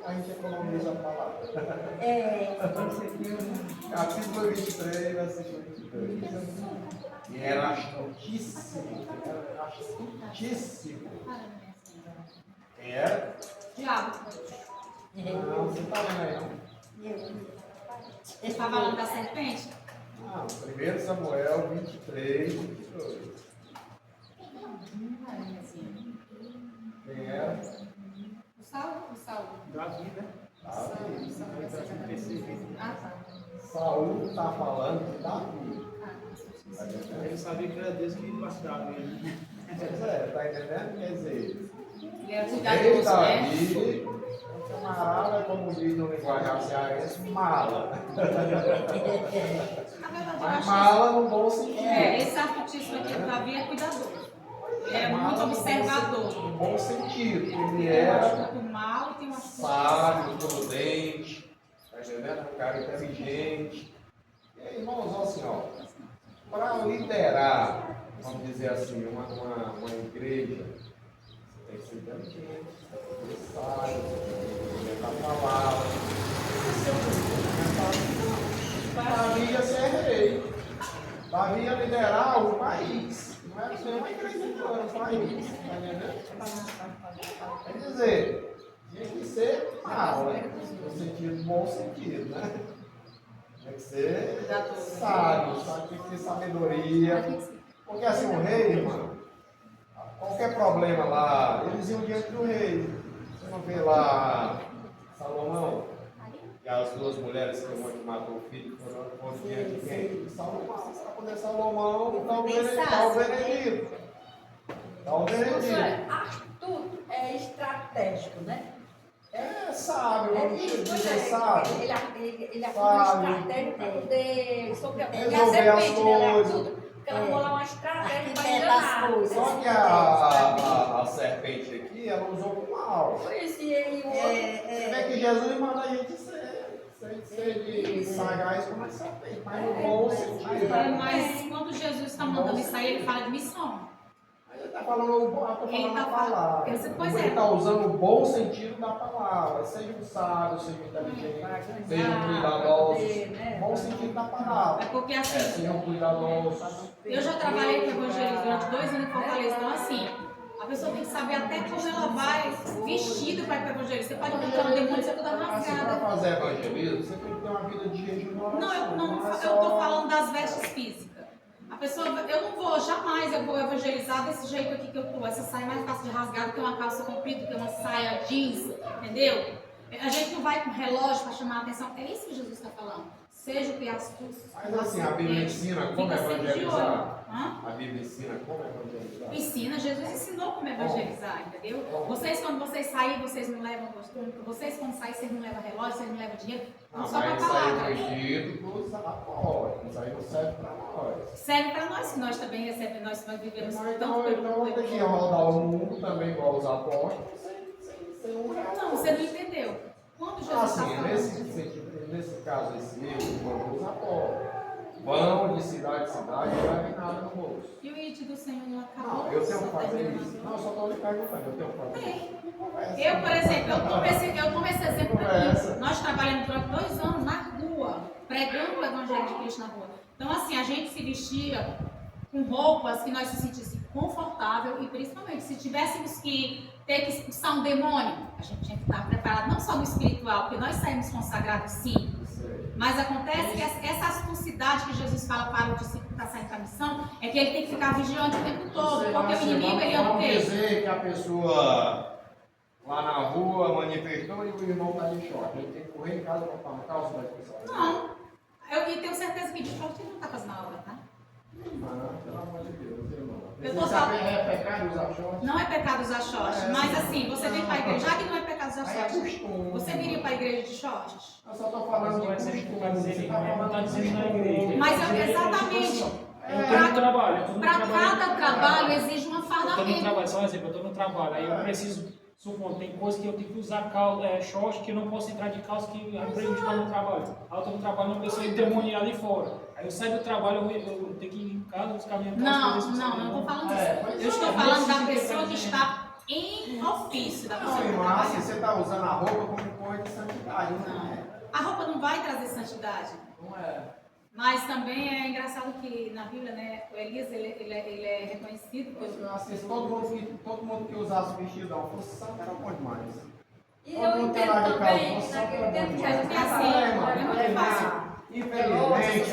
a gente economiza a palavra. Capítulo 23, versículo 22. E era astutíssimo. Quem era? Diabo. Não, você está vendo aí, não? Ele está falando da serpente? Não, 1 Samuel 23, 22. Quem era? O Saulo? O Saulo. Da vida. Ah, tá. Saúl está falando de Davi. Ah, Tá entendendo? Ele sabia que era Deus que bastava ele. Pois é, tá entendendo? Quer dizer, ele era rei cuidadoso, né? Davi, o camarada, como diz no linguajar cearense, mala. Na verdade, eu Mas acho mala no bom sentido. esse artístico aqui do Davi é cuidadoso. Ele é muito Mala observador. No bom sentido, ele Ele é um era astuto mal e tem uma sábio, prudente, tá entendendo? Um cara inteligente. E aí, irmãos, assim, ó, para liderar, vamos dizer assim, uma igreja, você tem que ser inteligente, você tem que ser sábio, você tem que a palavra. Davi ia ser rei. Davi ia liderar o país. Não era ser uma igreja, não, era um país. Tá entendendo? Quer dizer, tinha que ser mal, né? No sentido, bom sentido, né? Tinha que ser sábio, sabe? Tem que ter sabedoria. Porque assim, o rei, irmão, qualquer problema lá, eles iam diante do rei. Você não vê lá Salomão, e as duas mulheres que o monte matou o filho foram diante de quem? Salomão. Para poder Salomão, dá o veredito. Dá o veredito. Astuto é estratégico, né? É sábio, vamos dizer sábio. Ele atua Sábio. uma estratégia para poder sobreviver. Resolver a as serpente, né? Ela coisas. atua, porque ela bola uma estratégia para Arquiteta as enganar. coisas. Só que a serpente aqui, ela usou com mal. Por isso, e o outro. Você vê que Jesus manda a gente ser de sagaz como a serpente, mas no bom sentido. Mas quando Jesus está mandando isso aí, ele fala de missão. Ele está falando a palavra. Pois Ele é. está usando o bom sentido da palavra. Sejam sábios, sejam inteligentes, sejam cuidadosos. Bom sentido da palavra. É porque assim, Sejam cuidadosos. eu já trabalhei com evangelismo durante 2 anos em Fortaleza, então assim, a pessoa tem que saber até como ela vai vestido para ir para evangelismo. Você pode encontrar um demônio, você toda Assim, para rasgada. fazer evangelismo, você tem que ter uma vida de jejum e oração. Não, é eu só- estou falando das vestes físicas. A pessoa, eu não vou, jamais eu vou evangelizar desse jeito aqui que eu tô. Essa saia é mais fácil de rasgar do que uma calça comprida, do que uma saia jeans, entendeu? A gente não vai com relógio para chamar a atenção. É isso que Jesus está falando. Seja o que Mas assim, a Bíblia ensina como Fica sempre de evangelizar. olho. Hã? A Bíblia ensina como evangelizar. Ensina, Jesus ensinou como evangelizar, entendeu? Vocês, quando vocês saírem, vocês não levam costume. Vocês, quando saírem, vocês não levam relógio, vocês não levam dinheiro. Não só para a Mas isso aí palavra. foi dito dos apóstolos. Isso aí não serve para nós. Serve para nós, que nós também recebemos, nós vivemos Então eu tenho que rodar o mundo também, igual os apóstolos, sem um real. Não, você não entendeu. Quando Jesus está Assim, falando... nesse caso, esse livro, quando os apóstolos vão de cidade em cidade, não levem nada no bolso. E o id do Senhor não acabou? Não, eu tenho que Só fazer termina isso. na Não, eu só estou lhe perguntando, eu tenho que fazer Tem. isso. Conversa. Eu, por exemplo, eu tomo esse exemplo Conversa. aqui. Nós trabalhamos durante 2 anos na rua, pregando o Evangelho de Cristo na rua. Então, assim, a gente se vestia com roupas que nós se sentíssemos confortável e, principalmente, se tivéssemos que ter que expulsar um demônio, a gente tinha que estar preparado, não só no espiritual, porque nós saímos consagrados, sim. Mas acontece que essa astucidade que Jesus fala para o discípulo que está saindo para a missão, é que ele tem que ficar vigiante o tempo todo, porque o inimigo, ele é o Vamos quê? dizer que a pessoa lá na rua manifestou e o irmão está de short. Ele tem que correr em casa para botar uma calça da pessoa. Não. Eu tenho certeza que de short ele não está fazendo a obra, tá? Não, pelo amor de Deus, irmão. Eu tô Você falando- é pecado usar short? Não é pecado usar short, É, mas sim. assim, você vem para a igreja, já que não é pecado usar Aí é short, costume. você viria para a igreja de shorts? Eu só estou falando de Mas o exemplo que vai dizer Você que tá não falando está de dizendo na costume. igreja. Mas Está dizendo exatamente. Eu estou no trabalho. Eu tô no Para trabalho. cada trabalho exige um Eu estou no afardamento. trabalho, só um exemplo, eu estou no trabalho, aí eu preciso, supondo, tem coisa que eu tenho que usar short, que eu não posso entrar de calça, que a empresa está no trabalho. Aí eu estou no trabalho, uma pessoa endemoniada ali fora. Aí eu saio do trabalho, eu tenho que ir em casa, buscar minha calça. Não, pra ver se não, sai. eu não estou falando É, disso. pois Eu estou é. falando da Nesse pessoa que sentido, está em ofício, da pessoa Não, que está irmã, assim, trabalhando. você está usando a roupa como coisa de santidade, não é? A roupa não vai trazer santidade. Não é. Mas também é engraçado que na Bíblia, né, o Elias, ele é reconhecido por... Assim, se todo mundo que usasse vestidão fosse santo, era bom demais. E eu entendo também, naquele tempo que a gente assim, é muito fácil. Infelizmente,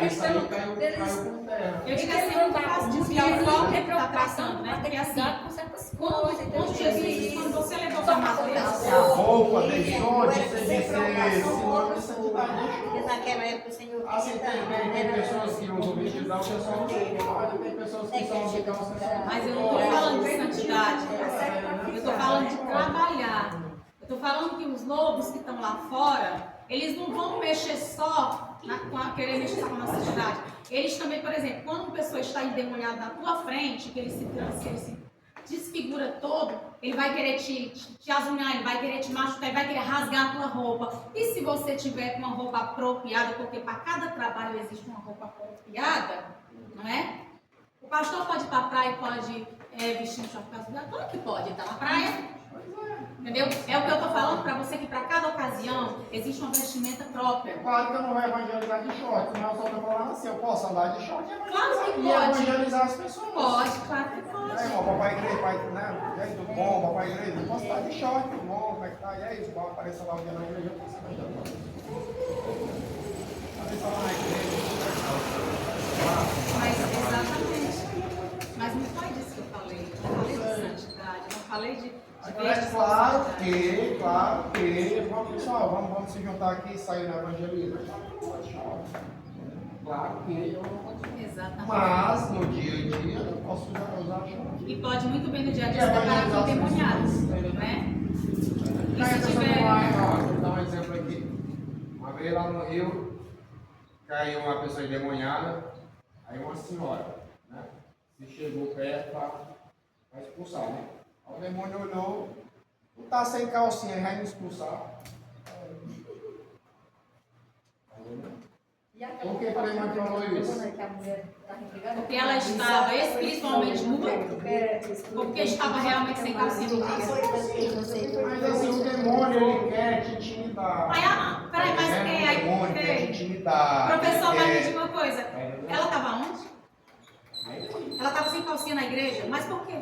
isso aí caiu deles. por terra. Eu digo assim, eu não faço desviar o foco que está tratando, né? Porque assim, com certas quando coisas. Jesus, quando você levou a madureza, A roupa deixou de ser sinônimo de santidade. Porque naquela época o Senhor Assim, tem pessoas que usam vestidão, pessoas não podem, tem pessoas que são de calça. mas eu não estou falando de santidade, eu estou falando de trabalhar. Eu estou falando que os lobos que estão lá fora, eles não vão mexer só querer mexer só com a nossa santidade. Eles também, por exemplo, quando uma pessoa está endemoniada na tua frente, que ele se desfigura todo, ele vai querer te azunhar, ele vai querer te machucar, ele vai querer rasgar a tua roupa. E se você tiver com uma roupa apropriada, porque para cada trabalho existe uma roupa apropriada, não é? O pastor pode ir para a praia e pode vestir um short casual, claro que pode, ele está na praia. Entendeu? É o que eu estou falando para você, que para cada ocasião existe uma vestimenta própria. Claro que eu não vou evangelizar de short, mas eu só estou falando assim, eu posso andar de short Claro que e pode. evangelizar as pessoas. Pode, claro que pode. É, irmão, papai igreja, pai, né? E aí, tudo bom, papai igreja? Eu posso estar de short, tudo bom, como é que tá? E aí, igual apareça lá o dia na igreja, eu posso evangelizar. Apareça lá na igreja. Mas exatamente. Mas não foi disso que eu falei. Eu não falei de santidade, eu não falei de É claro que, vamos, pessoal, vamos se juntar aqui e sair na evangelismo. Claro que eu não consigo. Exatamente. Mas no dia a dia eu posso usar short. E pode muito bem no dia a dia se preparar com endemoniados, né? E Aí a se pessoa tiver... vai, ó, vou dar um exemplo aqui. Uma vez lá no Rio, caiu uma pessoa endemoniada, aí uma senhora, né? Se chegou perto para expulsar, né? Aí o demônio olhou, tu tá sem calcinha, vai me expulsar. Por que a irmã falou isso? Porque ela estava espiritualmente nua, porque estava realmente sem calcinha no dia. Mas assim, o demônio ele quer te intimidar. Peraí, mas O demônio quer te intimidar. professor, ele mas me quer- diga uma coisa. Ela estava onde? Ela estava sem calcinha na igreja? Mas por quê?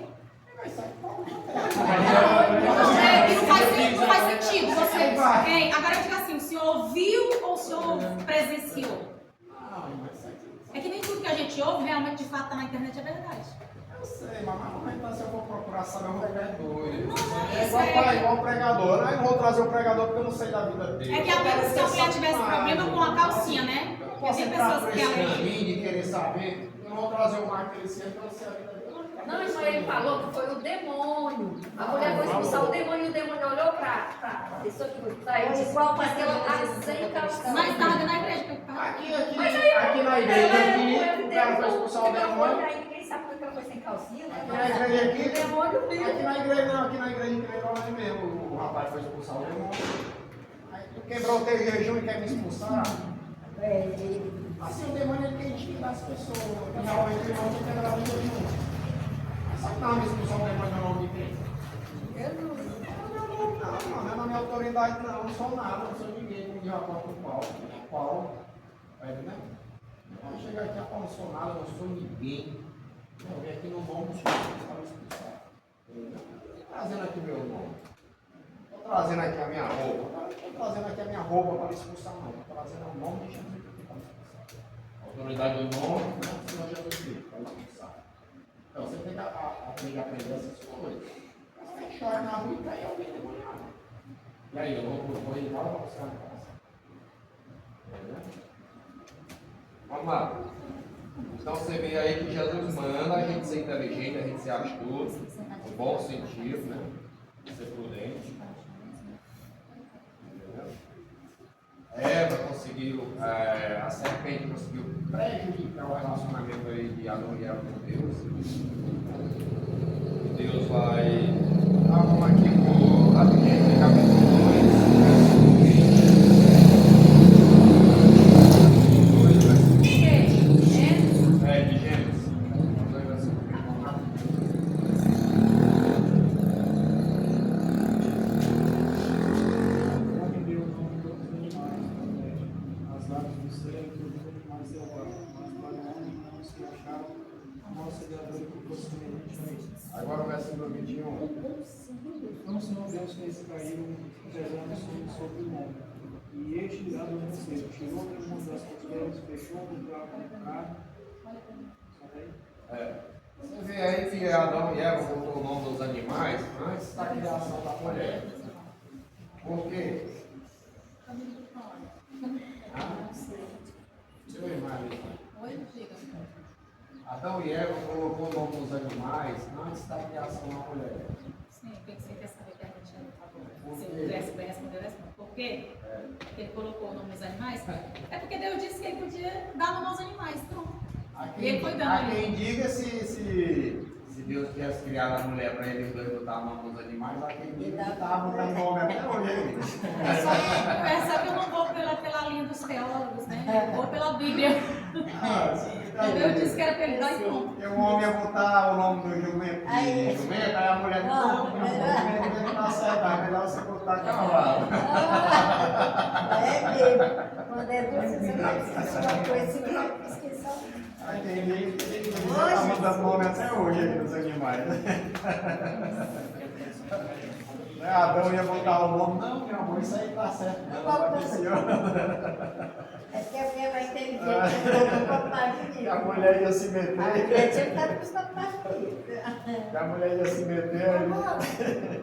Que não faz sentido. Você, agora eu digo assim, o senhor ouviu ou o senhor presenciou? É que nem tudo que a gente ouve realmente de fato está na internet é verdade. Eu sei, mas então se eu vou procurar saber, eu vou ficar doido. Não, É igual o pregador. Aí eu não vou trazer o pregador porque eu não sei da vida dele. É que ao menos se a mulher tivesse problema com a calcinha, né? Eu Porque posso tem entrar pessoas por que esse alegam. caminho de querer saber. Eu não vou trazer o Marco Feliciano porque eu não sei a vida dele. Não, mas ele falou que foi o demônio. A mulher foi expulsar o demônio e o demônio olhou para a pessoa que foi expulsar e disse: Igual mas ela pastor está Jesus, sem calcinha. Mas estava na igreja que eu estava. Aqui na igreja, o cara foi expulsar o demônio. Aí ninguém sabe porque ela foi sem calcinha, né? Aqui na igreja aqui. O demônio viu. Aqui na igreja não, aqui na igreja é mesmo. O rapaz foi expulsar o demônio. Aí tu quebrou o teu jejum e quer me expulsar? Assim, o demônio ele quer intimidar as pessoas. Realmente o demônio quer quebrar o jejum. Sabe que não me expulsar o demônio no nome de quem? Não é na minha autoridade não, não sou nada, não sou ninguém, como diz o apóstolo Paulo. Tá entendendo? Não chega aqui, não sou nada, não sou ninguém. Eu vim aqui no nome do Senhor para me expulsar. Estou trazendo aqui meu nome. Estou trazendo aqui a minha roupa. Estou trazendo aqui a minha roupa para me expulsar, não. Estou trazendo o nome de Jesus aqui para me expulsar. A autoridade do nome do Senhor Jesus Cristo para me expulsar. Então você tem que aprender essas coisas. Você chora na rua e cai alguém demoniado. E aí, eu vou ir embora para buscar a casa. Vamos lá. Então você vê aí que Jesus manda a gente ser inteligente, a gente ser astuto, no bom sentido, né? Ser prudente. Entendeu? Eva conseguiu, a serpente conseguiu prejudicar o relacionamento aí de Adão e Eva com Deus. Deus vai. Vamos aqui por Gênesis capítulo 2, versículo 2. De Gênesis. 2 versículos 3. Vamos lá. O homem deu o nome de todos os animais, as aves do céu e todos os animais selvagens, mas para o homem não se achava um auxiliador que fosse semelhante a ele. Agora o versículo 21. Então o Senhor Deus fez cair um pesado sobre o homem, e este adormeceu, tirou do mundo das costelas, fechou o lugar com carne. Você vê aí que Adão e Eva botou o nome dos animais antes da criação da mulher. Por quê? Seu irmão ali. Adão e Eva colocou o nome dos animais antes da criação da mulher. Sim, o que você quer saber que a gente não falou? Se eu pudesse bem responder, responde. Por quê? Porque ele colocou o nome dos animais? É porque Deus disse que ele podia dar nome aos animais, então. E ele foi dando Há ali. quem diga se Deus tivesse criado a mulher para ele botar o nome dos animais, há quem diga que estava botando nome até hoje. Percebe que eu não vou pela linha dos teólogos, né? Eu vou pela Bíblia. Deus disse que era para ele dar e pronto. Porque o homem ia botar o nome do jumento de jumento, aí a mulher não está certo, é melhor você botar cavalo. Quando é doce, você vai esquecer uma coisa, você vai esquecer. Aí tem gente que está mandando nome até hoje aí dos animais. Adão ia botar o nome, não, meu amor, isso aí está certo. É que a minha mãe teve jeito de botar mais E a mulher ia se meter. A mulher tinha que estar acostumada mais comigo. E a mulher ia se meter.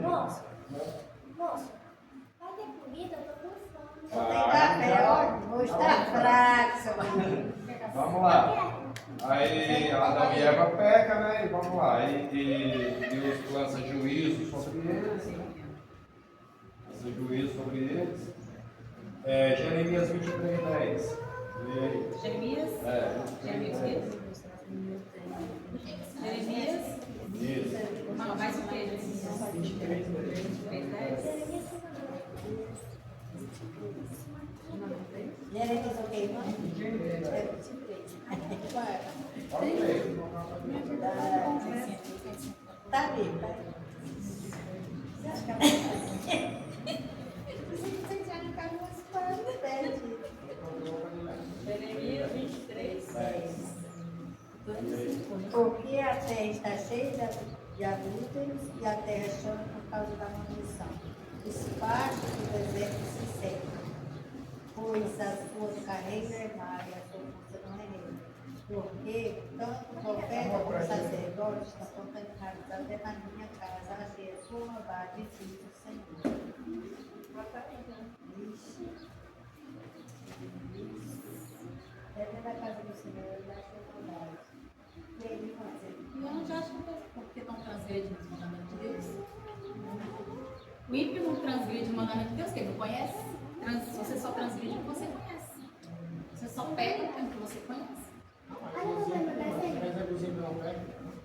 Moço, vai ter comida? Eu tô com fome. Não tem café, ó. Hoje está fraco, seu marido. Vamos lá. Aí Adão e Eva pecam, né? E vamos lá. E Deus lança juízo sobre eles. Lança juízo sobre eles. Jeremias 23:10. Jeremias? Jeremias o quê? Jeremias? Isso. Não, mais o quê? Jeremias 23:10. Jeremias o quê, irmão? Pode ler. Tá vivo, tá vivo. Você acha que é você já não caiu umas quadras, perde. Jeremias 23:10. Porque a terra está cheia de adúlteros e a terra chama por causa da maldição. Os pastos do deserto se secam, pois as suas carreiras é mar e a sua força não é rei. Porque tanto o profeta como o sacerdote estão contemplados até na minha casa, a ter a sua maldade e filho do Senhor. Ixi. Dentro da casa do Senhor, eu acho que é maldade. E ele vai dizer, E eu não te acho porque não transgride os mandamentos de Deus. O ímpio não transgride o mandamento de Deus, porque ele não conhece. Você só transgride o que você conhece. Você só pega o que você conhece.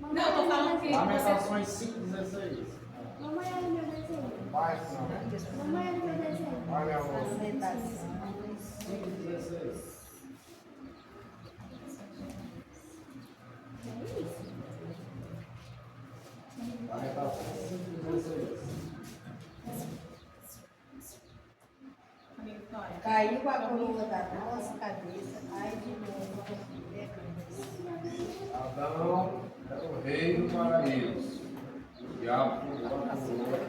Não, eu tô falando que você... Lamentações 5:16. Mamãe, olha o meu desenho. Vai, não. Mamãe, olha o meu desenho. Vai, meu amor. lamentações. 5:16. Lamentações 5:16. Amigo Vitória. Caiu a coroa da nossa cabeça, ai de novo, Adão era o rei do paraíso. O diabo pulou a coroa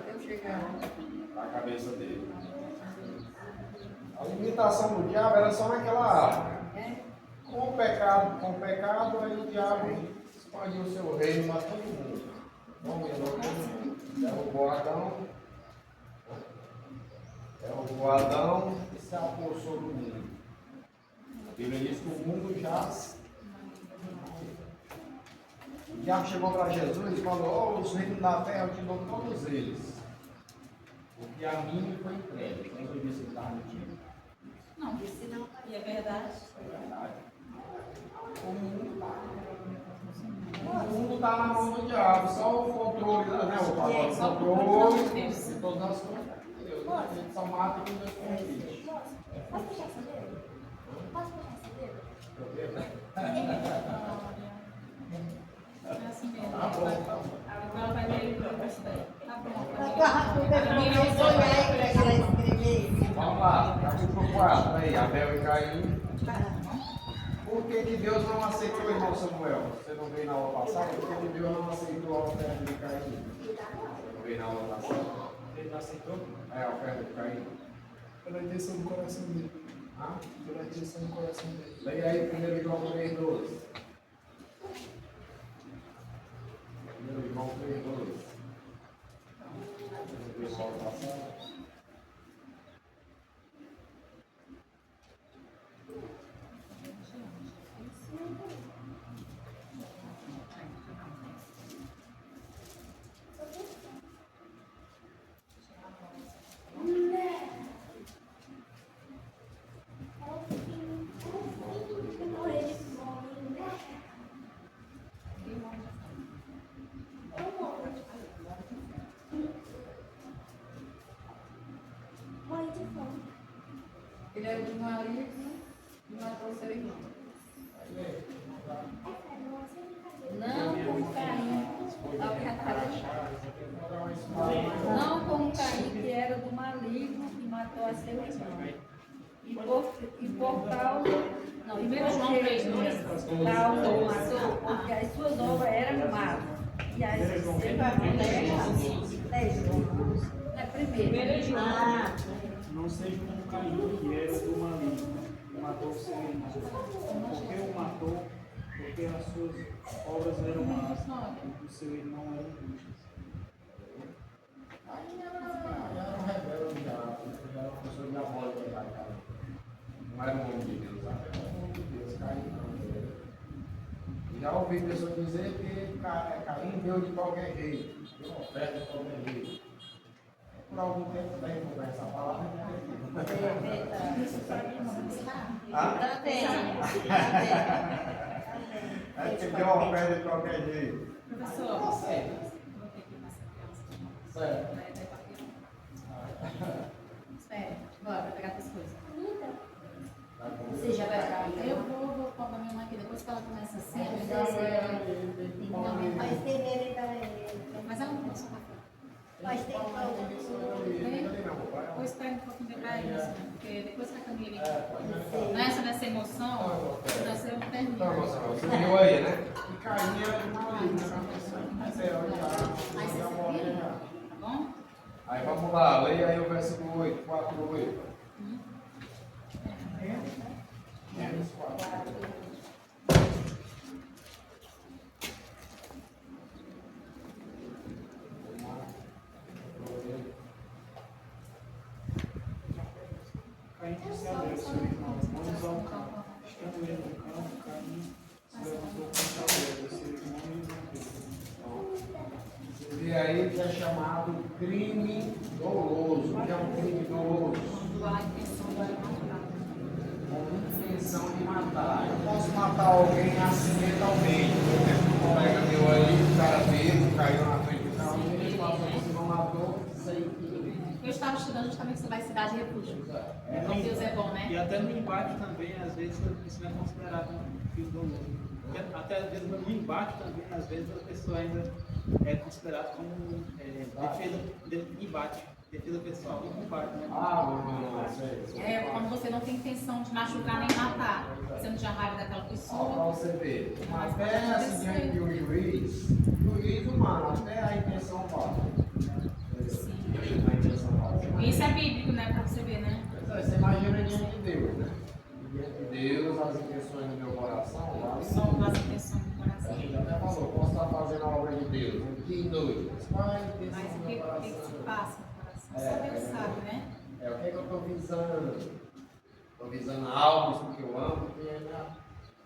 na cabeça dele. A limitação do diabo era só naquela área. Com o pecado, aí o diabo expandiu o seu reino para todo mundo. Dominou todo mundo. Derrubou Adão e se apossou do mundo. A Bíblia diz que o mundo jaz. O diabo chegou para Jesus e falou: os reinos da terra eu te dou todos eles. Porque a mim me foi entregue. Quem eu disse que estava mentindo? Não, Esse não e é verdade. É verdade. O mundo está na mão do diabo, só o controle, né? O controle de todas as coisas. A gente só mata quem Deus permite. Posso puxar essa dedo? Posso puxar essa dedo? É assim mesmo. Tá bom, tá bom. Agora vai ver o universidade. Tá bom. Vamos lá, capítulo 4, aí, Abel e Caim. Por que que Deus não aceitou, irmão Samuel? Você não veio na aula passada? Por que que Deus não aceitou a oferta de Caim? Você não veio na aula passada? Ele não aceitou? É a oferta de Caim. Pela intenção do coração dele. Ah? Pela intenção do coração dele. Leia aí 1 João 3:12. 1 João 3:12. Você veio na aula passada? Ele era do marido e matou seu irmão. Não como Caim, não como Caim, que era do maligno e matou a seu irmão. E por causa, não, e Primeiro João 3:2. matou, porque as suas obras eram más. E as suas é primeiro. Ah, Não seja como Caim, que era do maligno, e matou o seu irmão. Por que o matou? Porque as suas obras eram más, e o seu irmão era justas. Aí era um rebelde já, era uma pessoa diabólica já, cara. Não era um homem de Deus, sabe? Era um homem de Deus, Caim não. Já ouvi pessoas dizer que Caim deu de qualquer jeito, deu uma oferta de qualquer jeito. Por algum tempo daí conversa essa palavra, é que deu uma oferta de qualquer jeito. Professor, você. Coloquei aqui nessa criança. Certo. Espera, bora, vai pegar as coisas. você já vai dar. Eu vou pôr pra minha mãe aqui, depois que ela começa assim, Mas tem ele também. mas ela não tem só café. Mas tem Ou espera um pouquinho depois, né? Porque depois que a Camila nessa emoção, nessa eu termino. Então, moção, você viu aí, né? E Caim era de marido, né? Mas é, olha, Tá bom? aí vamos lá, leia aí o versículo 8, 4:8. Menos 4. disse a Deus, seu irmão, vamos ao campo. Estando ele no campo, Caim se levantou contra Abel, seu irmão, e o matou. Você vê aí que é chamado crime doloso. O que é um crime doloso? Quando há intenção de matar. Com intenção de matar. Eu posso matar alguém acidentalmente. Por exemplo, um colega meu aí, o cara bêbado, caiu na frente do carro, ele passou por cima, matou, saiu tudo ali. Eu estava estudando justamente sobre a cidade de refúgio. E Então Deus é bom, E né? até no embate também, às vezes, isso não é considerado um crime doloso. Até às vezes no embate também, às vezes a pessoa ainda é considerada como defesa de embate, defesa pessoal do combate, né? Não, sei. É quando você não tem intenção de machucar nem matar. Você não tinha raiva daquela Só pessoa. para você ver, Mas até pode assim acontecer. diante de um juiz humano, até a intenção vale. A intenção vale. Isso é bíblico, né? Pra você ver, né? Pois é, você imagina diante de Deus, né? Diante de Deus, as intenções do meu coração valem. São as intenções do A coração. gente até falou, posso estar fazendo a obra de Deus, um dia e noite, mas qual é a intenção Mas do o meu que coração? se passa no coração? Só Deus sabe, né? É o que eu estou visando. Estou visando almas porque eu amo, porque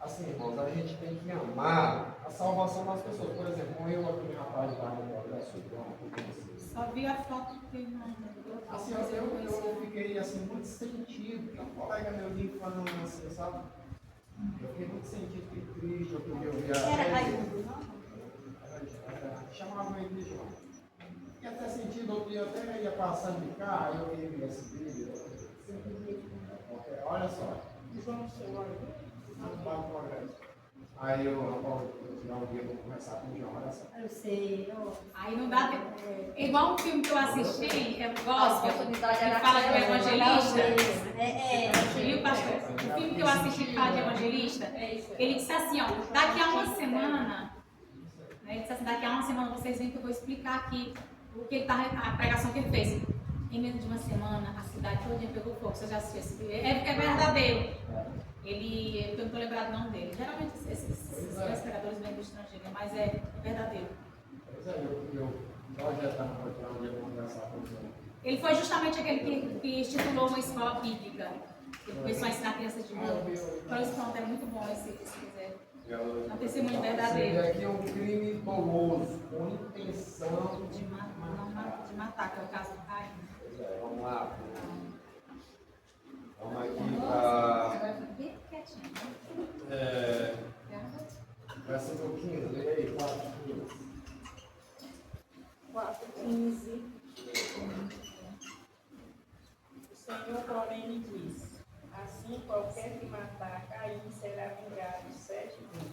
assim, irmãos, a gente tem que amar a salvação das pessoas. Por exemplo, como eu aqui, rapaz, lá no Progresso, Só vi a foto do teu irmão, né? assim, eu fiquei assim, muito sentido, porque um colega meu vinha falando assim, sabe? Eu fiquei muito sentido, fiquei triste, eu podia ouvir Era Raimundo, não? chamavam ele de João. E até sentido, outro dia até ia passando de carro, eu ia ver esse vídeo. Olha só. Não vai progresso. Aí eu tirar um dia, vou conversar com o João, olha só. Eu sei. Aí não dá tempo. Igual um filme que eu assisti, é gospel, oportunidade que era fala de um aquela, evangelista. É. Viu, pastor? O filme que eu assisti que fala de evangelista, ele disse assim, ó, daqui a uma semana, né, ele disse assim, daqui a uma semana vocês veem que eu vou explicar aqui o que ele tá, a pregação que ele fez. Em menos de uma semana, a cidade toda pegou fogo. Você já assistiu esse filme? É verdadeiro. Ele, eu não estou lembrado o nome dele. Geralmente esses pregadores vêm do estrangeiro, mas é verdadeiro. Pois é, eu projetando para tirar um dia, vou conversar com o João. Ele foi justamente aquele que estipulou uma escola bíblica. Ele começou a ensinar crianças de novo. Por isso, pronto, é muito bom esse quiser. É um testemunho verdadeiro. Esse aqui é um crime doloso, com intenção De matar, que é o caso do Caim. Pois é, vamos lá. Vamos aqui Você para vai ficar bem quietinho, né? versículo 15, leia aí, 4:15. O Senhor, porém, lhe disse: assim qualquer que matar Caim será vingado 7 vezes.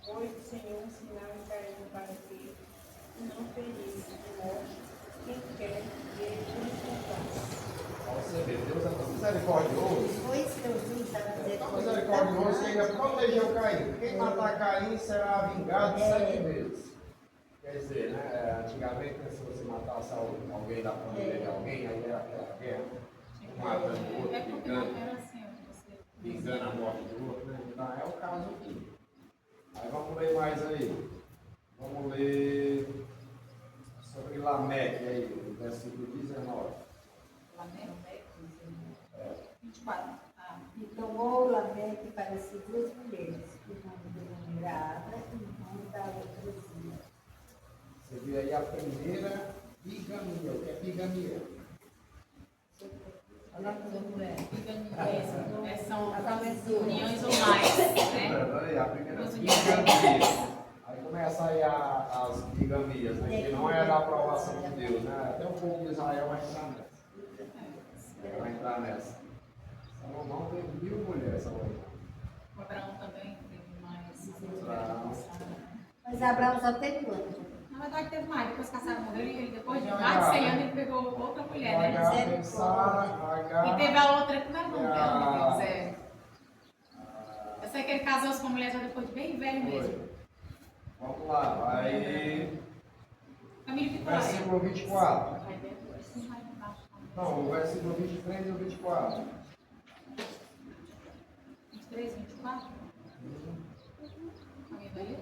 Depois o Senhor ensinou em Caim para que não ferisse de morte quem quer que ele encontrasse. você vê, Deus é tão misericordioso. Depois que eu vi, estava dizendo. Tão misericordioso que ainda protegeu Caim. Quem matar Caim será vingado 7 vezes. Quer dizer, né, antigamente, se você matasse alguém da família de alguém, aí era aquela guerra, um matando o outro, É porque vingando. não era assim, você. Visando a morte do outro, né? Então é o caso aqui. Aí vamos ler mais aí. Vamos ler sobre Lameque aí, versículo 19. Lameque, 24. Ah, E tomou Lameque para si 2 mulheres, o nome de uma era Ada e o nome da outra Zila. Você vê aí a primeira bigamia. O que é bigamia? são uniões ou mais, né? Aí, a primeira bigamia. Aí começa aí as bigamias, né? Que não é da aprovação de Deus, né? Até o povo de Israel vai entrar nessa. Vai entrar nessa. Salomão teve 1000 mulheres, Salomão. O Abraão também teve mais. Abraão. Mas Abraão só teve outra. Na verdade, teve mais. Depois casaram com ele, depois de mais de 100 anos, ele pegou outra mulher, né? Agar, tem Sara, Agar. E teve a outra, como é o nome dela, meu Deus? É. Eu sei que ele casou com a mulher já depois de bem velho mesmo. Foi. Vamos lá, aí. Família Vitória. Versículo 24. Vai depois, sim, vai embaixo. Não, o versículo 23 e o 24. 23, 24? Alguém vai ler?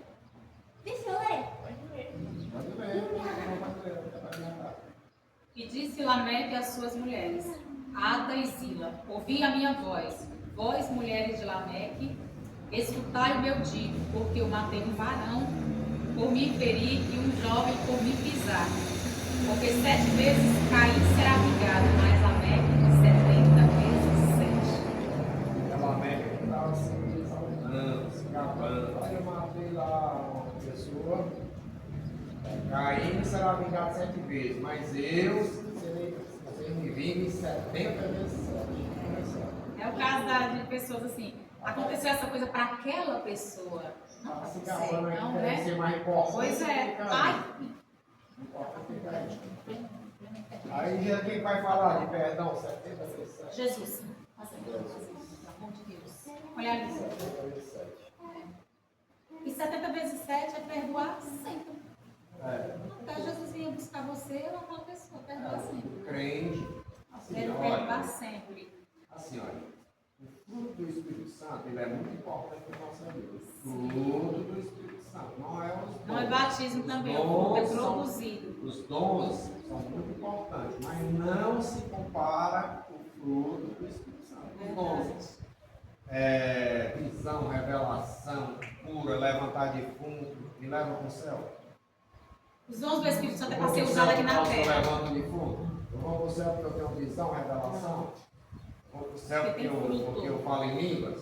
Deixa eu ler. Pode ler, não vai ler, vai adiantar. E disse Lameque às suas mulheres: Ada e Zila, ouvi a minha voz, vós, mulheres de Lameque, escutai o meu dito, porque eu matei um varão por me ferir e um jovem por me pisar. Porque 7 vezes Caim será vingado, mas Lameque 70 vezes 7. Aquela América que estava se exaltando, se gabando. Aí eu matei lá uma pessoa. Caim será vingado 7 vezes, mas eu serei, vocês me vingam 70 vezes 7. É o caso de pessoas assim, aconteceu essa coisa para aquela pessoa. Não Tá se pode ser, gabando aí, não, querendo né? ser mais importante. Pois é. que Caim. Ai, Não importa que Caim. Aí já quem vai falar de perdão 70 vezes 7? Jesus. Pelo amor de Deus. Olha ali. 70 vezes 7. E 70 vezes 7 é perdoar sempre. É. Até Jesus vinha buscar você ou aquela pessoa, perdoar sempre. O crente, assim, Deve olha, perdoar sempre. assim, olha, o fruto do Espírito Santo, ele é muito importante para a nossa vida. O fruto do Espírito Santo, não é os dons. Não é batismo Os também, o fruto é dons são- produzido. Os dons são muito importantes, mas não se compara o fruto do Espírito Santo. Os dons, visão, revelação, cura, levantar defunto, me leva para o céu. Os dons do Espírito Santo é Eu para vou ser pro usado céu aqui na porque eu terra. levanto defunto. Eu vou para o céu porque eu tenho visão, revelação. Vou para o céu Porque tem fruto. porque eu falo em línguas.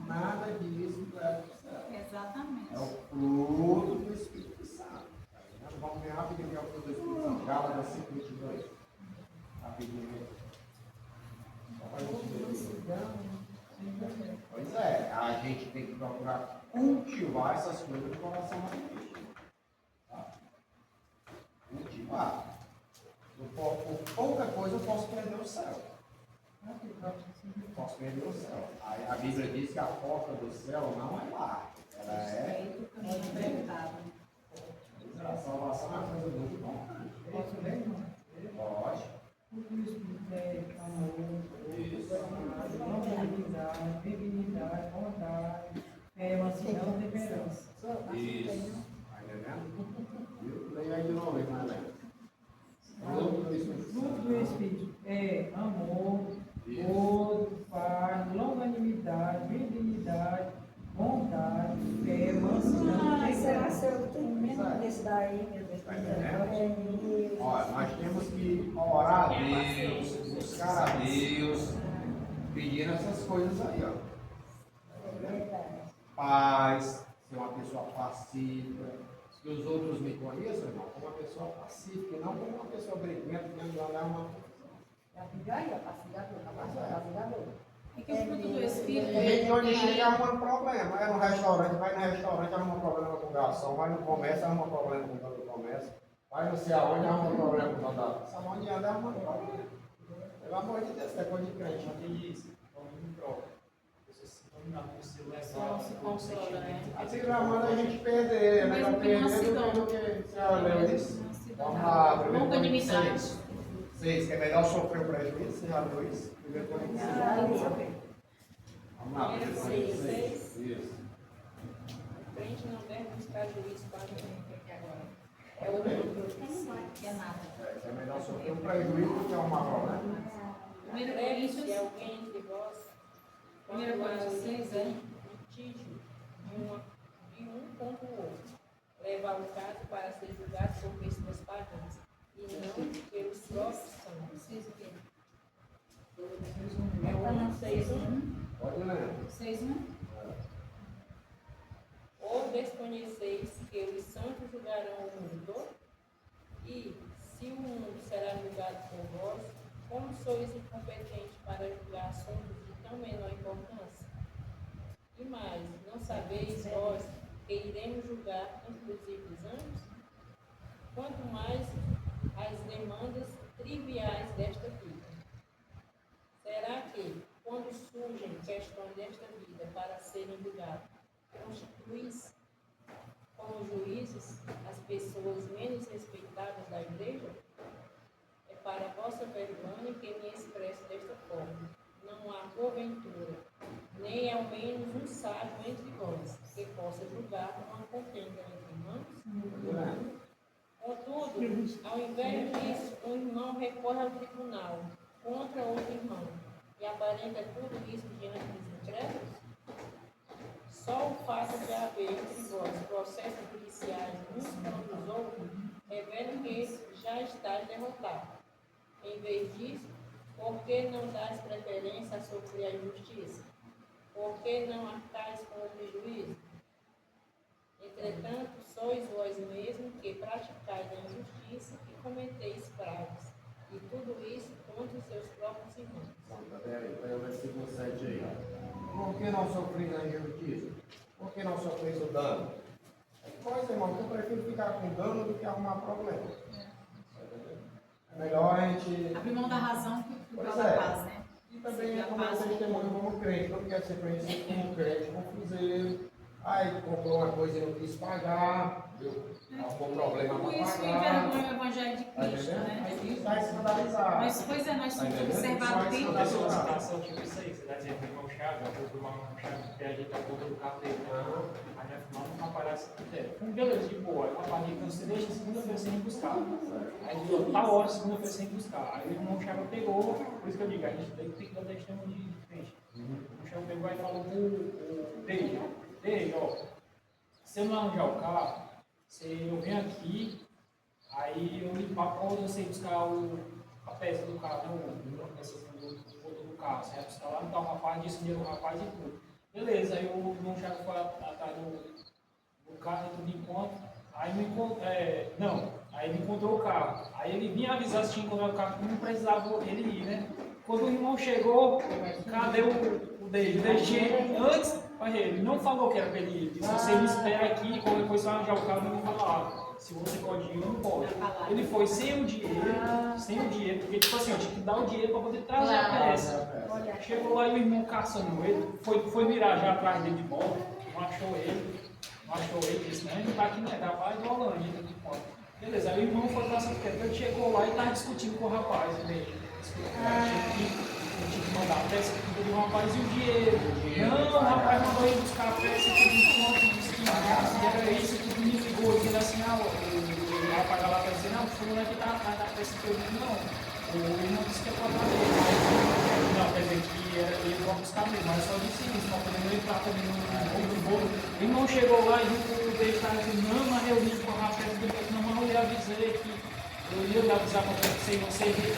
Nada disso me leva para o céu. Exatamente. É o fruto do Espírito Santo. Vamos ver rapidinho que é o fruto do Espírito Santo. Gálatas 5:22. Rapidinho. Só para a gente ver. Pois é, a gente tem que procurar cultivar essas coisas no coração da gente. Tá? Cultivar. Por pouca coisa eu posso perder o céu. Posso perder o céu. Aí a Bíblia diz que a porta do céu não é lá. Ela é. A salvação é uma coisa muito importante. Posso ler, irmão? Pode. O Espírito é amor, longanimidade, benignidade, bondade, mansidão, temperança. Isso. Tá entendendo? Viu? Leia aí de novo, irmã Helena. Fruto do Espírito Fruto do Santo. Espírito é amor, Isso. gozo, paz, longanimidade, benignidade, bondade, mansidão, Será temperança. que eu tenho menos desse daí, meu Deus? Tá entendendo? É, Olha, nós temos que orar a Deus, buscar a Deus, pedir essas coisas aí, ó. verdade. Paz, ser uma pessoa pacífica. Que os outros me conheçam, irmão, como uma pessoa pacífica, e não como uma pessoa briguenta, que andar uma É que o fruto do Espírito Tem gente que onde é chega arrumando problema. É no restaurante, vai no restaurante, arruma problema com o garçom, vai no comércio, arruma problema com o dono do comércio, vai não sei aonde, arruma problema com o dono da. Sabe onde anda, arruma problema. Pelo amor de Deus, é coisa de crente. Só não se consola, né? A Bíblia manda a gente perder, é melhor Mesmo que perder mansidão. do que você leu isso. Vamos lá, primeiro Longanimidade. Coríntios 6, que é melhor sofrer o prejuízo, você já leu isso? Primeiro Coríntios 6. Vamos lá, primeiro Coríntios 6. Isso. O crente não deve buscar juízo para o agora. É outro Que é nada. É melhor sofrer um prejuízo do que arrumar problema. Primeiro Leve-se Coríntios, alguém de vós, Primeiro Coríntios 6, litígio de um contra o outro. Levar o caso para ser julgado por pessoas pagãs, e não pelos próprios santos. É o 6:1. Pode ler. 6:1. Ou desconheceis que os santos julgarão o mundo? E, se o mundo será julgado por vós, como sois incompetentes para julgar assuntos de tão menor importância? E mais, não sabeis vós que iremos julgar inclusive os anjos? Quanto mais as demandas triviais desta vida. Será que, quando surgem questões desta vida para serem julgadas, constituís como juízes as pessoas menos respeitadas da igreja? É para vossa vergonha que me expresso desta forma. Não há porventura, nem ao menos um sábio entre vós, que possa julgar uma contenda entre irmãos? Contudo, ao invés disso, um irmão recorre ao tribunal, contra outro irmão, e aparenta tudo isso diante dos incrédulos? Só o fato de haver entre vós processos judiciais uns contra os outros revela que já estáis derrotados. Em vez disso, por que não dás preferência a sofrer a injustiça? Por que não arcais com o prejuízo? Entretanto, sois vós mesmos que praticais a injustiça e cometeis pragas, e tudo isso contra os seus próprios irmãos. Peraí, o versículo 7 aí. Por que não sofreis a injustiça? Por que não sofreis o dano? Pois, irmão, eu prefiro ficar com dano do que arrumar problema. É melhor a gente. Abrir mão da razão que Pois prova a é. paz, né? E também Seguir é a como paz. um testemunho como crente. Não quer ser conhecido como crente, confuseiro. Aí comprou uma coisa e não quis pagar. Arrumou problema Por para isso que pagar. envergonha o Evangelho de Tá Cristo, entendendo? né? Aí isso vai escandalizar. Mas, pois é, nós somos Tá entendendo? observados Isso vai tempo escandalizar. todo. Uma situação tipo isso aí, você está dizendo que o irmão Chagas, o irmão Chagas, que a gente tá colocando o carro dele, né? Aí nós fumamos uma parada assim, beleza, de boa. Aí o rapaz disse, você deixa segunda-feira sem ir buscar. Aí ele falou, tá hora, segunda-feira sem ir buscar. Aí o irmão Chagas pegou, por isso que eu digo, a gente tem que dar testemunho de frente. O irmão Chagas pegou e falou pro Dei, ó, se eu não arranjar o carro, eu venho aqui, aí eu limpar para você buscar a peça do carro, né? A peça do motor do carro. Você vai buscar lá, então o rapaz disse o dinheiro do rapaz e tudo. Beleza, aí o irmão Chagas foi atrás do carro, tudo em conta. Aí me encontrou, aí ele encontrou o carro. Aí ele vinha avisar se tinha encontrado o carro, que não precisava ele ir, né? Quando o irmão chegou, cadê o Deide? O Deide tinha antes. Ele não falou que era para ele ir. Disse, você me espera aqui, quando depois você vai arranjar o carro, não vai falar. Se você pode ir, eu não pode. Ele foi sem o dinheiro, porque tipo assim, eu tinha que dar o dinheiro para poder trazer a peça. Chegou lá e o irmão caçando ele, foi virar já atrás dele de volta, não achou ele, disse, não, ele não está aqui, não é, rapaz do Holanda, ele de fora. Beleza, aí o irmão foi caçando porque ele chegou lá e estava discutindo com o rapaz, ele tinha que mandar a peça do rapaz e o dinheiro. Não, o rapaz mandou ir buscar a peça e tudo em conta, disse que era isso, tudo me ligou, dizendo assim, o rapaz lá vai dizer, não, o fulano aqui está atrás da peça que eu digo, não. O irmão disse que é para dar dele. Não, quer dizer que ele vai buscar mesmo, mas só disse isso, para poder entrar também no bolo. O irmão chegou lá e viu que o Deus estava dizendo, não, na reunião com o rapaz, não, mas eu ia avisar que eu ia avisar para você, porque